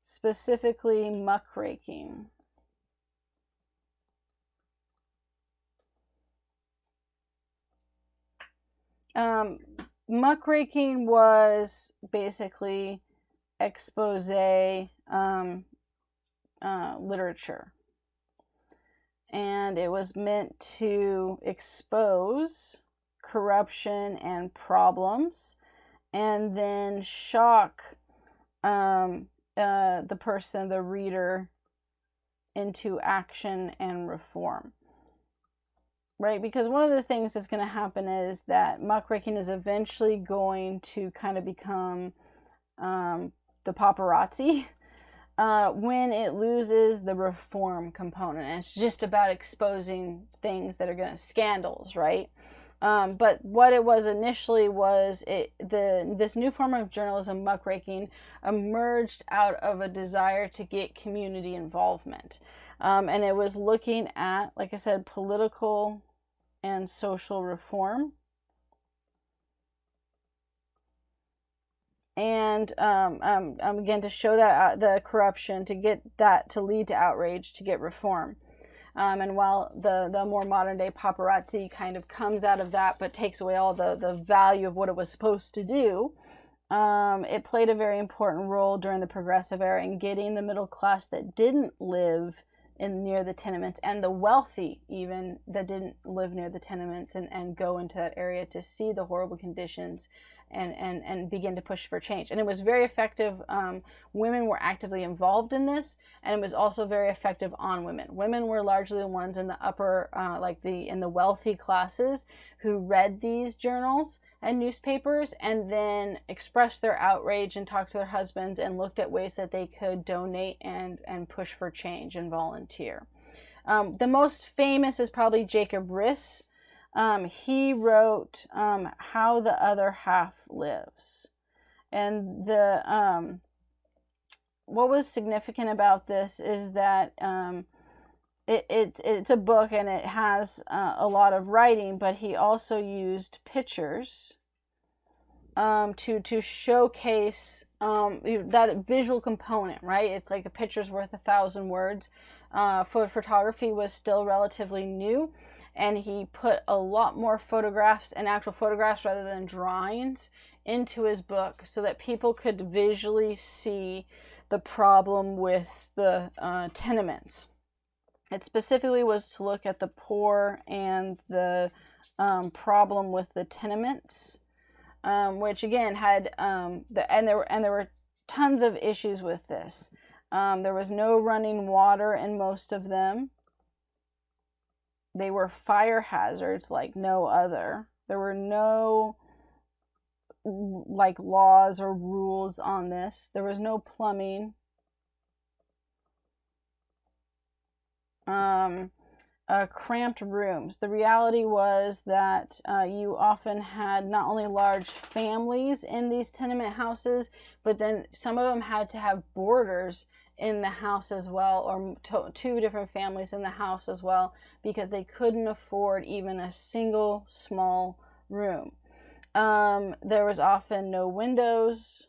Speaker 1: specifically muckraking. Muckraking was basically expose literature, and it was meant to expose corruption and problems, and then shock the reader into action and reform. Right, because one of the things that's going to happen is that muckraking is eventually going to kind of become the paparazzi when it loses the reform component. And it's just about exposing things that are scandals, right? But what it was initially was this new form of journalism, muckraking, emerged out of a desire to get community involvement. And it was looking at, like I said, political and social reform. And again, to show that the corruption, to get that to lead to outrage, to get reform. And while the more modern day paparazzi kind of comes out of that, but takes away all the value of what it was supposed to do, it played a very important role during the Progressive Era in getting the middle class that didn't live near the tenements, and the wealthy even that didn't live near the tenements and go into that area to see the horrible conditions and begin to push for change. And it was very effective. Women were actively involved in this, and it was also very effective on women. Women were largely the ones in the upper, in the wealthy classes who read these journals and newspapers and then expressed their outrage and talked to their husbands and looked at ways that they could donate and push for change and volunteer. The most famous is probably Jacob Riis. He wrote How the Other Half Lives. And what was significant about this is that it's a book and it has a lot of writing, but he also used pictures to showcase that visual component, right? It's like a picture's worth 1,000 words. Photography was still relatively new, and he put a lot more photographs and actual photographs rather than drawings into his book so that people could visually see the problem with the tenements. It specifically was to look at the poor and the problem with the tenements, which again had there were tons of issues with this. There was no running water in most of them. They were fire hazards like no other. There were no like laws or rules on this. There was no plumbing. Cramped rooms. The reality was that you often had not only large families in these tenement houses, but then some of them had to have boarders in the house as well, or two different families in the house as well, because they couldn't afford even a single small room. There was often no windows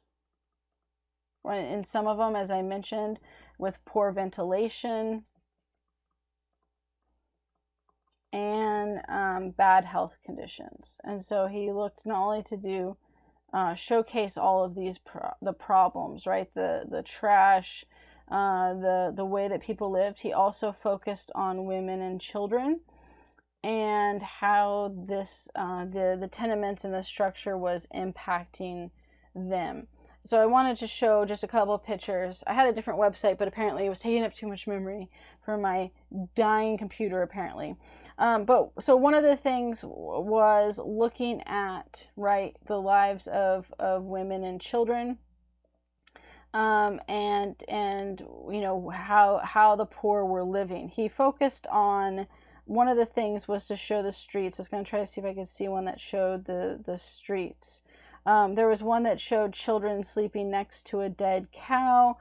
Speaker 1: in some of them, as I mentioned, with poor ventilation and bad health conditions. And so he looked not only to do showcase all of these the problems, right? The trash, the way that people lived. He also focused on women and children and how this the tenements and the structure was impacting them. So I wanted to show just a couple of pictures. I had a different website, but apparently it was taking up too much memory for my dying computer, apparently. So one of the things was looking at, right, the lives of women and children, and you know, how the poor were living. He focused on, one of the things was to show the streets. I was going to try to see if I could see one that showed the streets. There was one that showed children sleeping next to a dead cow.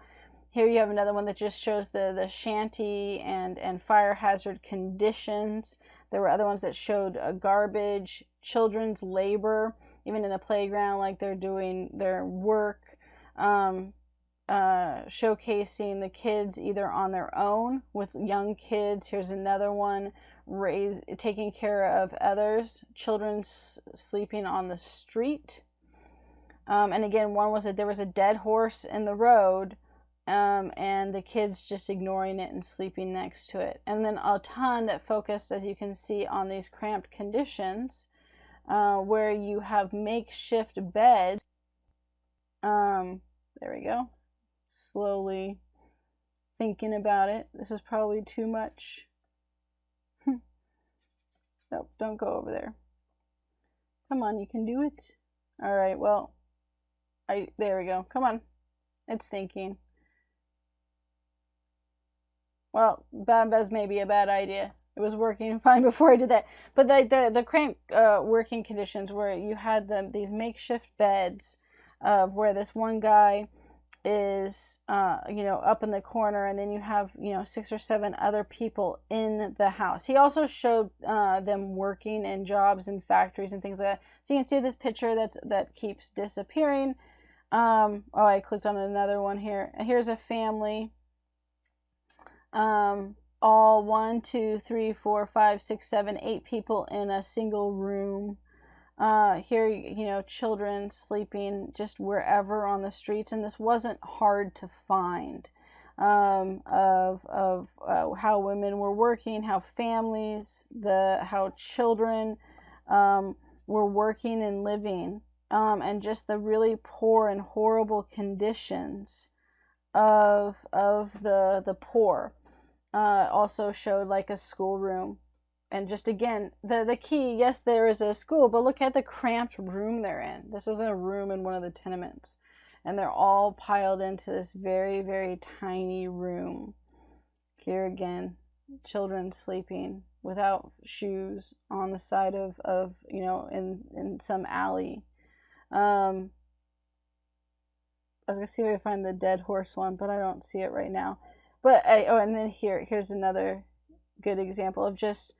Speaker 1: Here you have another one that just shows the shanty and fire hazard conditions. There were other ones that showed garbage, children's labor, even in the playground, like they're doing their work, showcasing the kids either on their own with young kids. Here's another one, taking care of others, children sleeping on the street. And again, one was that there was a dead horse in the road, and the kids just ignoring it and sleeping next to it. And then a ton that focused, as you can see, on these cramped conditions, where you have makeshift beds. There we go. Slowly thinking about it. This was probably too much. Nope, don't go over there. Come on, you can do it. All right, well, there we go. Come on. It's thinking. Well, Bambas may be a bad idea. It was working fine before I did that. But the cramped working conditions where you had these makeshift beds of where this one guy is, up in the corner, and then you have, 6 or 7 other people in the house. He also showed them working in jobs and factories and things like that. So you can see this picture that keeps disappearing. I clicked on another one here. Here's a family. All 1, 2, 3, 4, 5, 6, 7, 8 people in a single room. Here, children sleeping just wherever on the streets, and this wasn't hard to find. of how women were working, how families, how children were working and living, and just the really poor and horrible conditions of the poor. Also showed like a schoolroom. And just again, the key, yes, there is a school, but look at the cramped room they're in. This isn't a room in one of the tenements. And they're all piled into this very, very tiny room. Here again, children sleeping without shoes on the side of in some alley. I was gonna see if I can find the dead horse one, but I don't see it right now. But and then here's another good example of just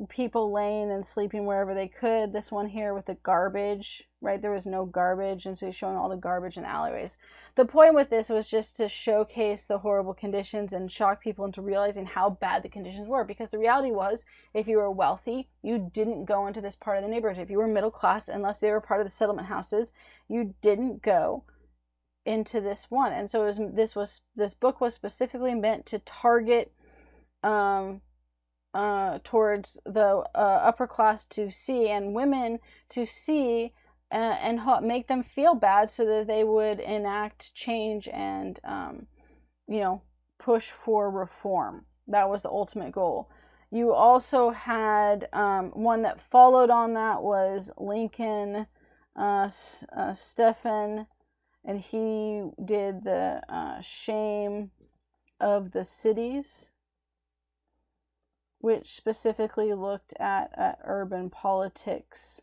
Speaker 1: people laying and sleeping wherever they could. This one here with the garbage, right? There was no garbage, and so he's showing all the garbage in the alleyways. The point with this was just to showcase the horrible conditions and shock people into realizing how bad the conditions were, because the reality was, if you were wealthy, you didn't go into this part of the neighborhood. If you were middle class, unless they were part of the settlement houses, you didn't go into this one. And so this book was specifically meant to target towards the upper class to see, and women to see, and make them feel bad so that they would enact change and push for reform. That was the ultimate goal. You also had one that followed on that was Lincoln Stephan, and he did the Shame of the Cities, which specifically looked at urban politics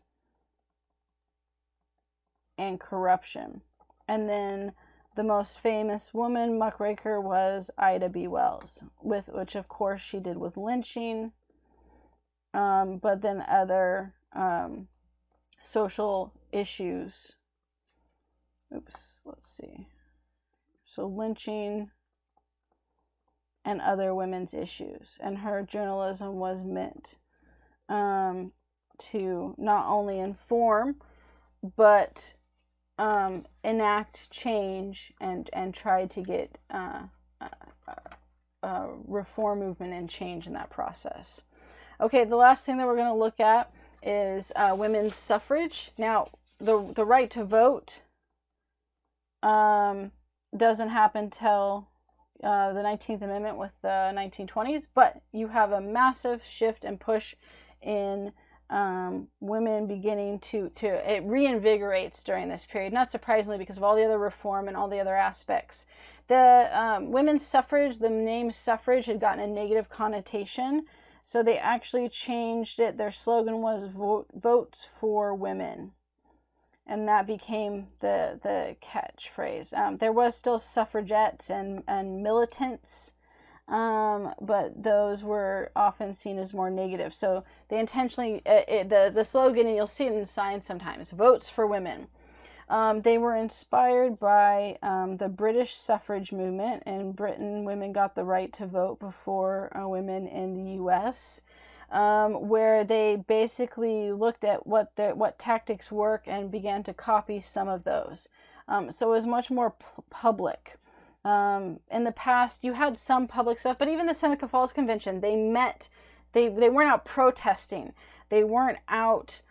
Speaker 1: and corruption. And then the most famous woman muckraker was Ida B. Wells, which of course she did with lynching, but then other social issues. Oops, let's see. So lynching and other women's issues. And her journalism was meant to not only inform, but enact change and try to get reform movement and change in that process. Okay, the last thing that we're going to look at is women's suffrage. Now, the right to vote doesn't happen till the 19th Amendment with the 1920s, but you have a massive shift and push in women beginning to it reinvigorates during this period, not surprisingly because of all the other reform and all the other aspects. The women's suffrage, the name suffrage had gotten a negative connotation, so they actually changed it. Their slogan was votes for women. And that became the catchphrase. There was still suffragettes and militants, but those were often seen as more negative. So they intentionally, the slogan, and you'll see it in signs sometimes, votes for women. They were inspired by the British suffrage movement. In Britain, women got the right to vote before women in the U.S., where they basically looked at what tactics work and began to copy some of those. So it was much more public. In the past, you had some public stuff, but even the Seneca Falls Convention, they weren't out protesting. They weren't out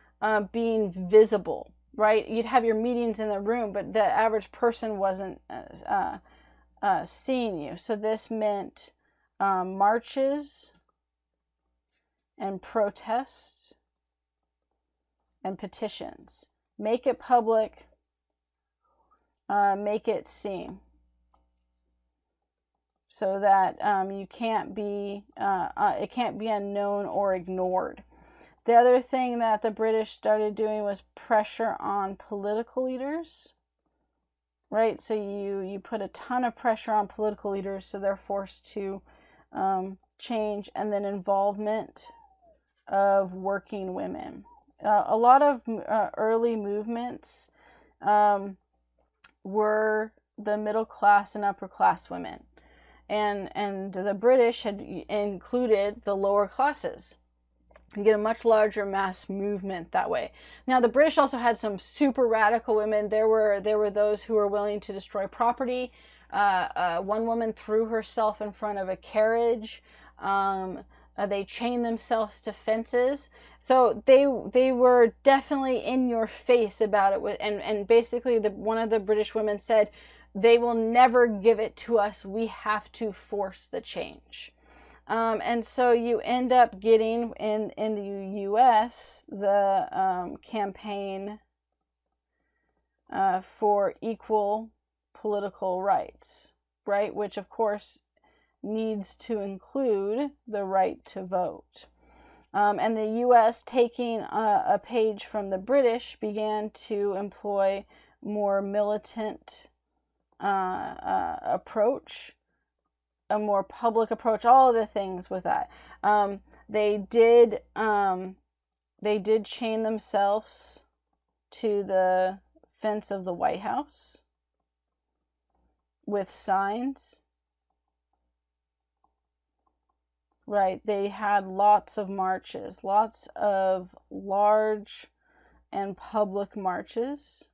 Speaker 1: being visible, right? You'd have your meetings in the room, but the average person wasn't seeing you. So this meant marches and protests and petitions. Make it public, make it seen, so that it can't be unknown or ignored. The other thing that the British started doing was pressure on political leaders, right? So you put a ton of pressure on political leaders, so they're forced to change, and then involvement of working women. A lot of early movements were the middle class and upper class women, and the British had included the lower classes. You get a much larger mass movement that way. Now, the British also had some super radical women. There were those who were willing to destroy property One woman threw herself in front of a carriage. They chained themselves to fences. So they were definitely in your face about it. And basically, one of the British women said, "They will never give it to us. We have to force the change." And so you end up getting in the U.S. the campaign for equal political rights, right? Which of course needs to include the right to vote. And the U.S., taking a page from the British, began to employ more militant approach, a more public approach, all of the things with that. They did chain themselves to the fence of the White House with signs. Right, they had lots of marches, lots of large and public marches,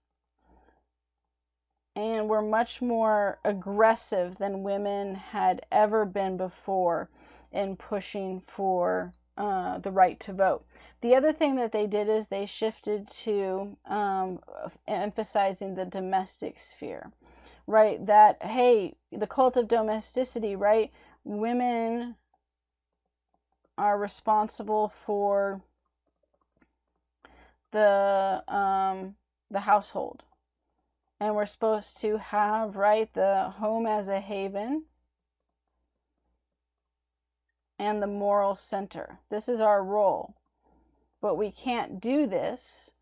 Speaker 1: and were much more aggressive than women had ever been before in pushing for the right to vote. The other thing that they did is they shifted to emphasizing the domestic sphere, right? That, hey, the cult of domesticity, right? Women are responsible for the household, and we're supposed to have, right, the home as a haven and the moral center. This is our role, but we can't do this,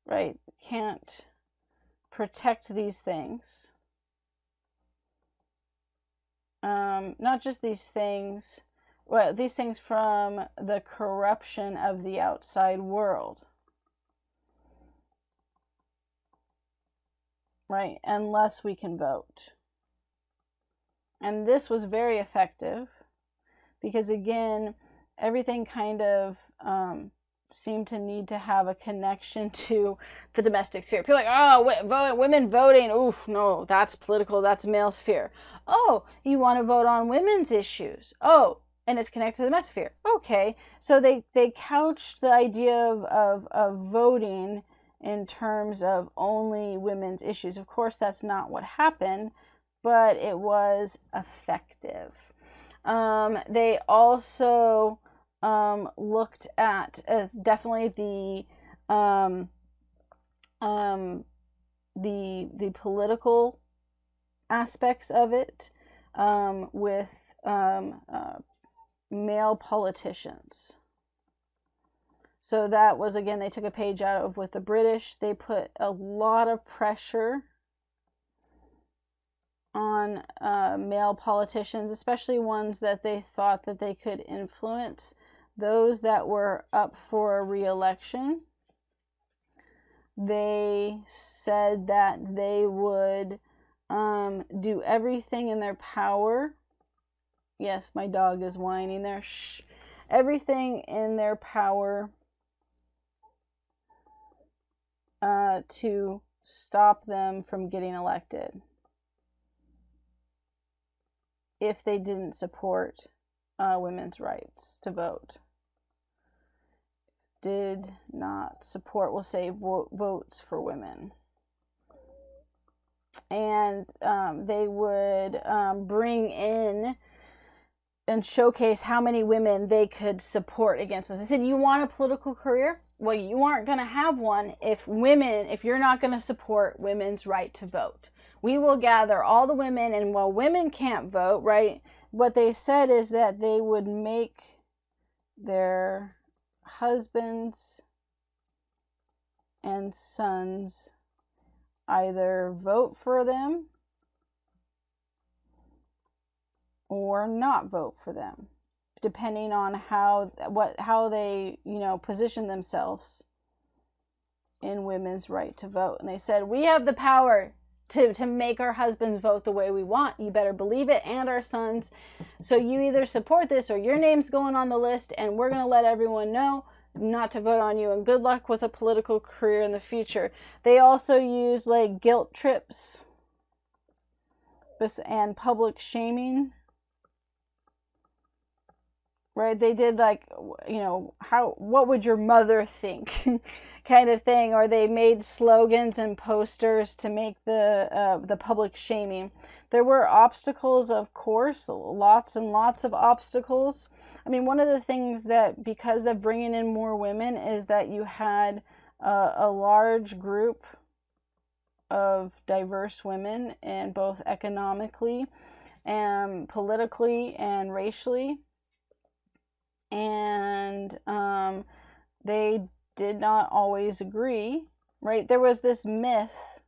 Speaker 1: right? Can't protect these things. Not just these things. Well, these things from the corruption of the outside world, right? Unless we can vote. And this was very effective because, again, everything kind of seemed to need to have a connection to the domestic sphere. People are like, oh, women voting, ooh, no, that's political, that's male sphere. Oh, you want to vote on women's issues. Oh, and it's connected to the domestic sphere. Okay, so they couched the idea of voting in terms of only women's issues. Of course, that's not what happened, but it was effective. They also looked at as definitely the political aspects of it, with male politicians. So that was, again, they took a page out of with the British. They put a lot of pressure on male politicians, especially ones that they thought that they could influence, those that were up for a re-election. They said that they would do everything in their power. Yes, my dog is whining there. Shh. Everything in their power to stop them from getting elected if they didn't support women's rights to vote. Did not support, we'll say, votes for women. And they would bring in and showcase how many women they could support against this. I said, you want a political career? Well, you aren't going to have one if you're not going to support women's right to vote. We will gather all the women, and while women can't vote, right, what they said is that they would make their husbands and sons either vote for them or not vote for them, depending on how they, position themselves in women's right to vote. And they said, we have the power to make our husbands vote the way we want. You better believe it, and our sons. So you either support this or your name's going on the list, and we're going to let everyone know not to vote on you, and good luck with a political career in the future. They also use like guilt trips and public shaming. Right? They did like, what would your mother think kind of thing, or they made slogans and posters to make the public shaming. There were obstacles, of course, lots and lots of obstacles. I mean, one of the things that, because of bringing in more women, is that you had a large group of diverse women, and both economically and politically and racially. And they did not always agree, right? There was this myth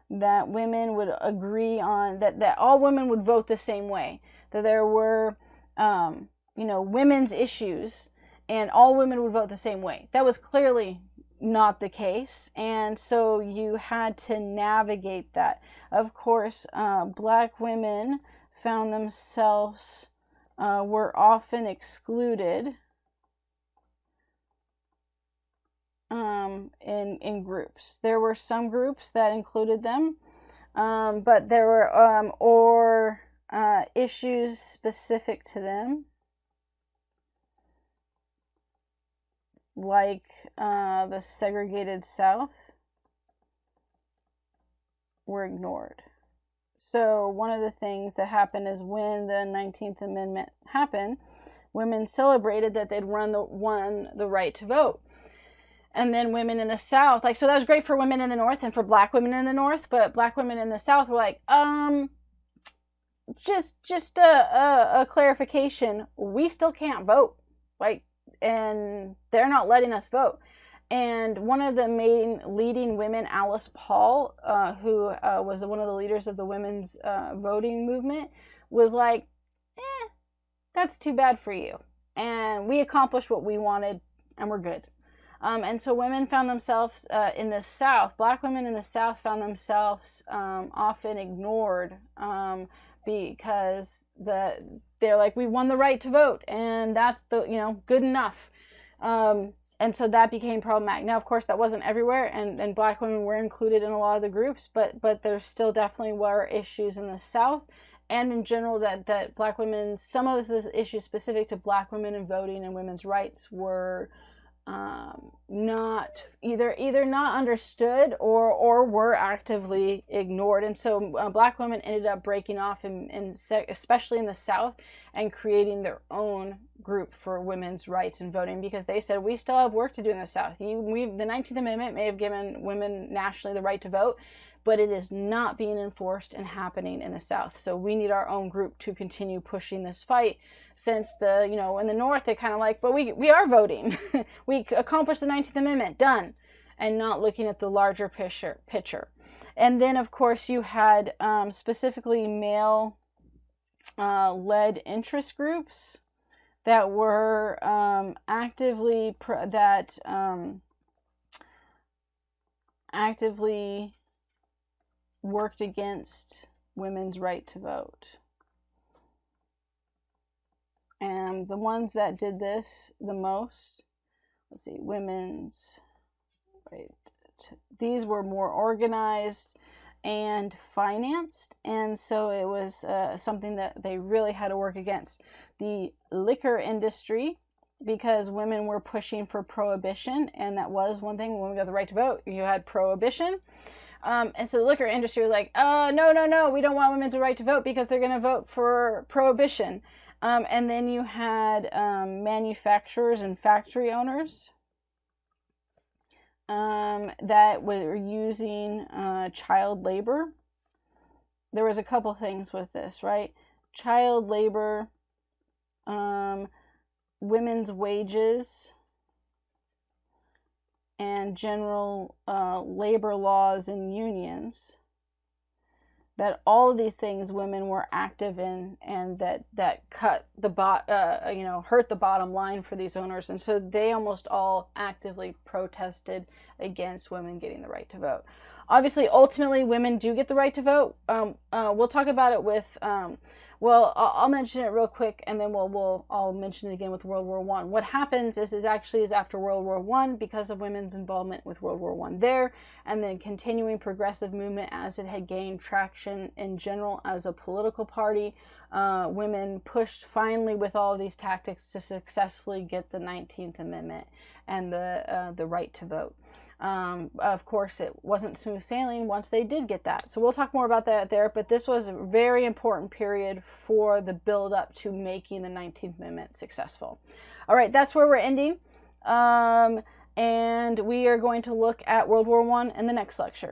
Speaker 1: that women would agree on, that all women would vote the same way, that there were, women's issues and all women would vote the same way. That was clearly not the case. And so you had to navigate that. Of course, Black women found themselves were often excluded in groups. There were some groups that included them, but there were issues specific to them, like the segregated South, were ignored. So one of the things that happened is, when the 19th Amendment happened, women celebrated that they'd won the right to vote. And then women in the South, so that was great for women in the North and for Black women in the North, but Black women in the South were like, just a clarification, we still can't vote, right? And they're not letting us vote. And one of the main leading women, Alice Paul, who was one of the leaders of the women's voting movement, was like, that's too bad for you. And we accomplished what we wanted, and we're good. And so women found themselves in the South, Black women in the South found themselves often ignored because they're like, we won the right to vote, and that's good enough. And so that became problematic. Now, of course, that wasn't everywhere, and Black women were included in a lot of the groups, but there still definitely were issues in the South, and in general that Black women, some of the issues specific to Black women and voting and women's rights were not either not understood or were actively ignored. And so Black women ended up breaking off, especially in the South, and creating their own group for women's rights and voting, because they said, we still have work to do in the South. The 19th Amendment may have given women nationally the right to vote, but it is not being enforced and happening in the South. So we need our own group to continue pushing this fight, since in the North, they're kind of like, but we are voting. We accomplished the 19th Amendment, done, and not looking at the larger picture. And then, of course, you had specifically male led interest groups that were actively worked against women's right to vote. And the ones that did this the most, women's right. These were more organized and financed, and so it was something that they really had to work against. The liquor industry, because women were pushing for prohibition, and that was one thing. When we got the right to vote, you had prohibition. And so the liquor industry was like, no, we don't want women to right to vote because they're going to vote for prohibition. And then you had manufacturers and factory owners that were using child labor. There was a couple things with this, right? Child labor, women's wages, and general labor laws and unions. That all of these things women were active in, and that cut hurt the bottom line for these owners. And so they almost all actively protested against women getting the right to vote. Obviously, ultimately, women do get the right to vote. We'll talk about it with Well, I'll mention it real quick, and then I'll mention it again with World War One. What happens is actually after World War One, because of women's involvement with World War One there, and then continuing progressive movement as it had gained traction in general as a political party, women pushed finally with all of these tactics to successfully get the 19th Amendment and the right to vote. Of course, it wasn't smooth sailing once they did get that. So we'll talk more about that there, but this was a very important period for the build up to making the 19th Amendment successful. All right, that's where we're ending. And we are going to look at World War I in the next lecture.